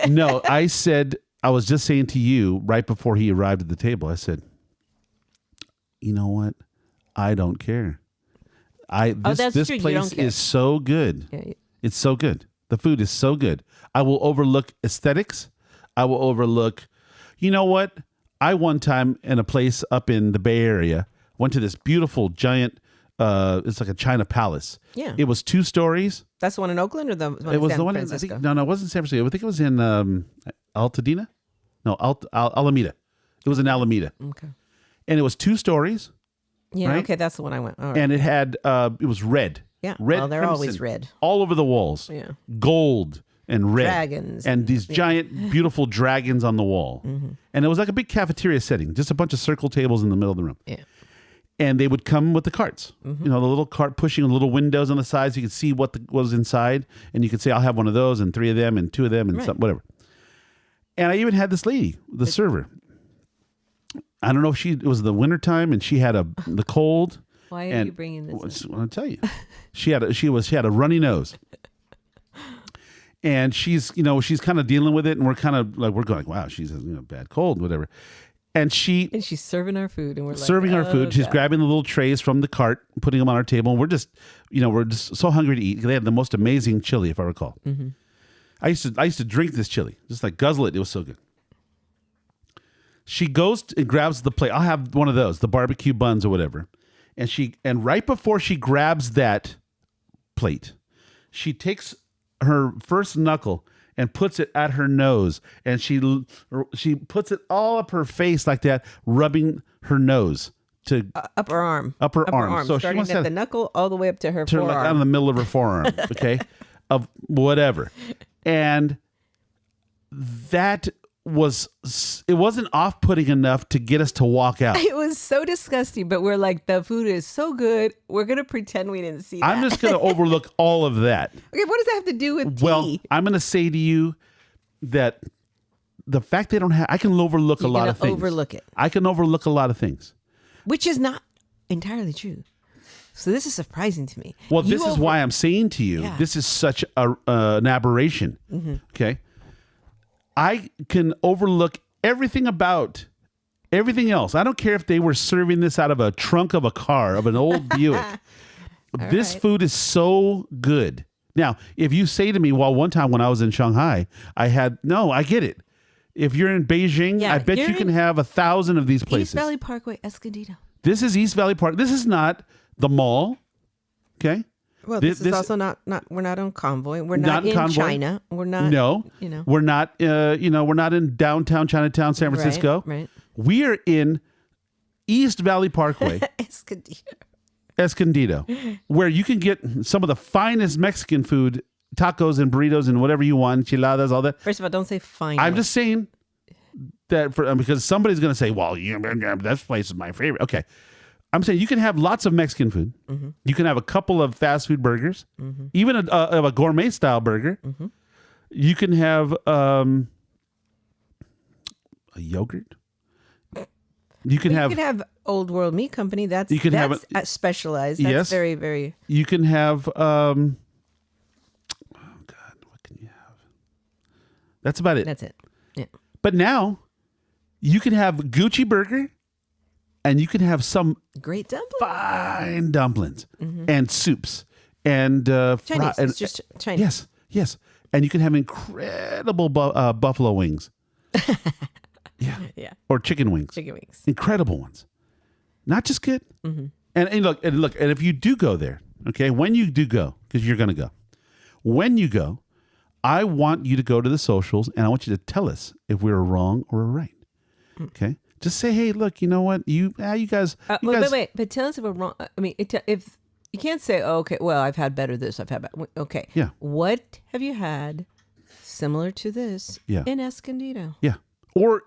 No, I was just saying to you right before he arrived at the table, I said, you know what? I don't care. This place is so good. Yeah. It's so good. The food is so good. I will overlook aesthetics. I will overlook, you know what? I one time in a place up in the Bay Area went to this beautiful giant, it's like a China palace. Yeah. It was 2 stories. That's the one in Oakland or the one It was in San the one Francisco? no, it wasn't San Francisco. I think it was in, Altadena? No, Alameda. It was in Alameda. Okay. And it was 2 stories. Yeah. Right? Okay. That's the one I went. All right. And it had, it was red. Yeah. Red. Well, they're crimson, always red. all over the walls. Yeah. Gold and red. Dragons. And these giant, beautiful dragons on the wall. Mm-hmm. And it was like a big cafeteria setting, just a bunch of circle tables in the middle of the room. Yeah. And they would come with the carts, Mm-hmm. you know, the little cart pushing little windows on the sides. So you could see what was inside. And you could say, I'll have one of those and 3 of them and 2 of them and Right. whatever. And I even had this lady, the server. I don't know if it was the wintertime and she had the cold. Why are you bringing this up? I'll tell you. She had a runny nose. And she's kind of dealing with it. And we're going, wow, she's a bad cold, whatever. And she's serving our food, and we're serving our food. She's God. grabbing the little trays from the cart, putting them on our table, and we're just so hungry to eat. They had the most amazing chili, if I recall. Mm-hmm. I used to drink this chili, just like guzzle it. It was so good. She goes and grabs the plate. I'll have one of those, the barbecue buns or whatever. And right before she grabs that plate, she takes her first knuckle and puts it at her nose, and she puts it all up her face like that, rubbing her nose to upper arm. So starting she at the knuckle all the way up to her forearm. like out in the middle of her forearm, okay, of whatever, and it wasn't off-putting enough to get us to walk out. It was so disgusting, but we're like, the food is so good, we're gonna pretend we didn't see that. I'm just gonna overlook all of that. Okay, what does that have to do with tea? Well, I'm going to say to you that the fact they don't have, I can overlook a lot of things. Overlook it. I can overlook a lot of things. Which is not entirely true. So this is surprising to me. Well, this is why I'm saying to you, this is such an aberration. Mm-hmm. Okay. I can overlook everything about everything else. I don't care if they were serving this out of a trunk of a car, of an old Buick. This food is so good. Now, if you say to me, well, one time when I was in Shanghai, I get it. If you're in Beijing, I bet you can have 1,000 of these places. East Valley Parkway, Escondido. This is East Valley Park. This is not the mall. Okay. Well, this is also not. We're not on Convoy. We're not in Convoy. China. We're not. No. We're not. We're not in downtown Chinatown, San Francisco. Right. We are in East Valley Parkway, Escondido, where you can get some of the finest Mexican food, tacos and burritos and whatever you want, enchiladas, all that. First of all, don't say fine. I'm just saying that because somebody's going to say, well, that place is my favorite. Okay. I'm saying you can have lots of Mexican food. Mm-hmm. You can have a couple of fast food burgers, even a gourmet style burger. Mm-hmm. You can have a yogurt. You can have Old World Meat Company. That's specialized. That's very, very. You can have. Oh God, what can you have? That's about it. That's it. Yeah. But now, you can have Gucci burger. And you can have some great dumplings, fine dumplings and soups and Chinese. It's just Chinese. Yes. And you can have incredible buffalo wings. Yeah. Or chicken wings. Incredible ones. Not just good. Mm-hmm. And look. And if you do go there, okay, when you do go, because you're going to go, when you go, I want you to go to the socials and I want you to tell us if we were wrong or right. Okay. Just say, hey, look, you know what? You guys. Wait. But tell us if we're wrong. I mean, if you can't say, oh, okay, well, I've had better this. I've had better. Okay. Yeah. What have you had similar to this in Escondido? Yeah. Or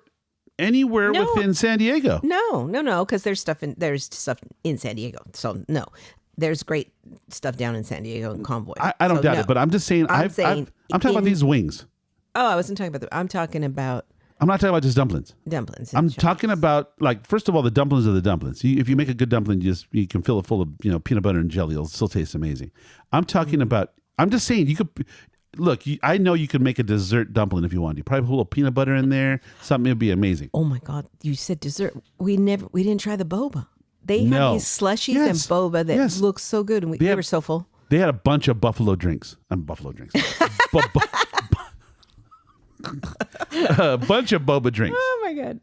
anywhere within San Diego. No. Because there's stuff in San Diego. So no, there's great stuff down in San Diego and Convoy. I don't doubt it, but I'm just saying. I'm talking about these wings. Oh, I wasn't talking about I'm talking about. I'm not talking about just dumplings. I'm talking about, like, first of all, the dumplings are the dumplings. If you make a good dumpling, you can fill it full of peanut butter and jelly. It'll still taste amazing. I'm talking about. I'm just saying you could. Look, I know you could make a dessert dumpling if you want. You probably put a little peanut butter in there. Something would be amazing. Oh my God! You said dessert. We didn't try the boba. They had these slushies and boba that looked so good, and we were so full. They had a bunch of buffalo drinks. Buffalo drinks. A bunch of boba drinks. Oh my God!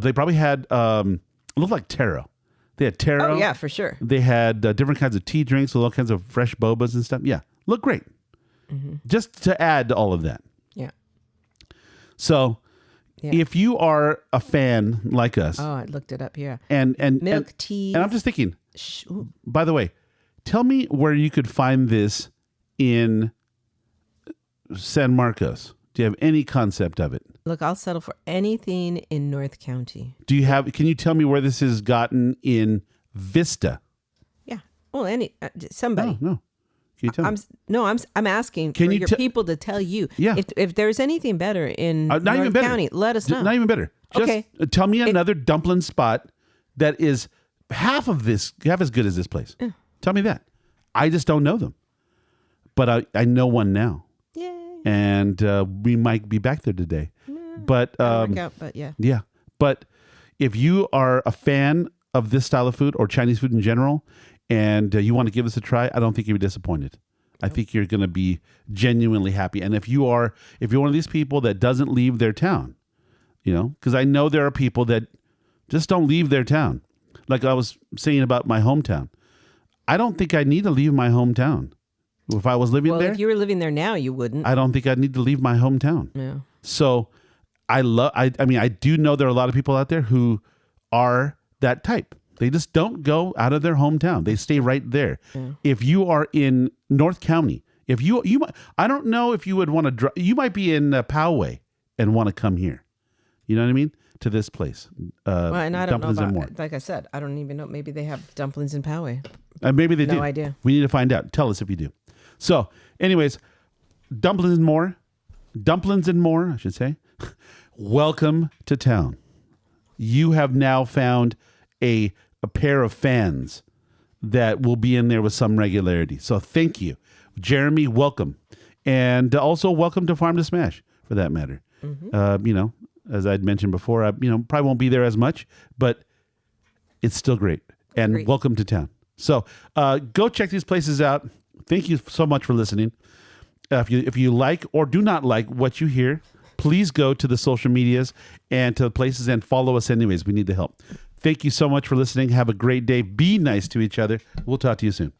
They probably had it looked like taro. They had taro. Oh yeah, for sure. They had different kinds of tea drinks with all kinds of fresh bobas and stuff. Yeah, look great. Mm-hmm. Just to add to all of that. Yeah. So if you are a fan like us, I looked it up here. And milk tea. And I'm just thinking, by the way, tell me where you could find this in San Marcos. Do you have any concept of it? Look, I'll settle for anything in North County. Can you tell me where this is gotten in Vista? Yeah. Well, somebody. No. Can you tell me? I'm asking for your people to tell you. Yeah. If there's anything better in not North even better. County, let us know. Not even better. Just okay. Tell me another dumpling spot that is half as good as this place. Yeah. Tell me that. I just don't know them. But I know one now. Yay. And we might be back there today. But work out, but yeah. Yeah. But if you are a fan of this style of food or Chinese food in general, and you want to give this a try, I don't think you'll be disappointed. I think you're going to be genuinely happy. And if you're one of these people that doesn't leave their town, because I know there are people that just don't leave their town. Like I was saying about my hometown. I don't think I need to leave my hometown. If I was living there. Well, if you were living there now, you wouldn't. I don't think I'd need to leave my hometown. Yeah. So I do know there are a lot of people out there who are that type. They just don't go out of their hometown. They stay right there. Yeah. If you are in North County, I don't know if you would want to you might be in Poway and want to come here. You know what I mean? To this place. Well, and I don't know Dumplings N More. like I said, I don't even know. Maybe they have dumplings in Poway. Maybe they do. No idea. We need to find out. Tell us if you do. So, anyways, Dumplings N More. Dumplings N More, I should say. Welcome to town. You have now found a pair of fans that will be in there with some regularity. So thank you. Jeremy, welcome. And also welcome to Farm to Smash, for that matter. Mm-hmm. As I'd mentioned before, I probably won't be there as much, but it's still great. And welcome to town. So go check these places out. Thank you so much for listening. If you like or do not like what you hear, please go to the social medias and to the places and follow us anyways. We need the help. Thank you so much for listening. Have a great day. Be nice to each other. We'll talk to you soon.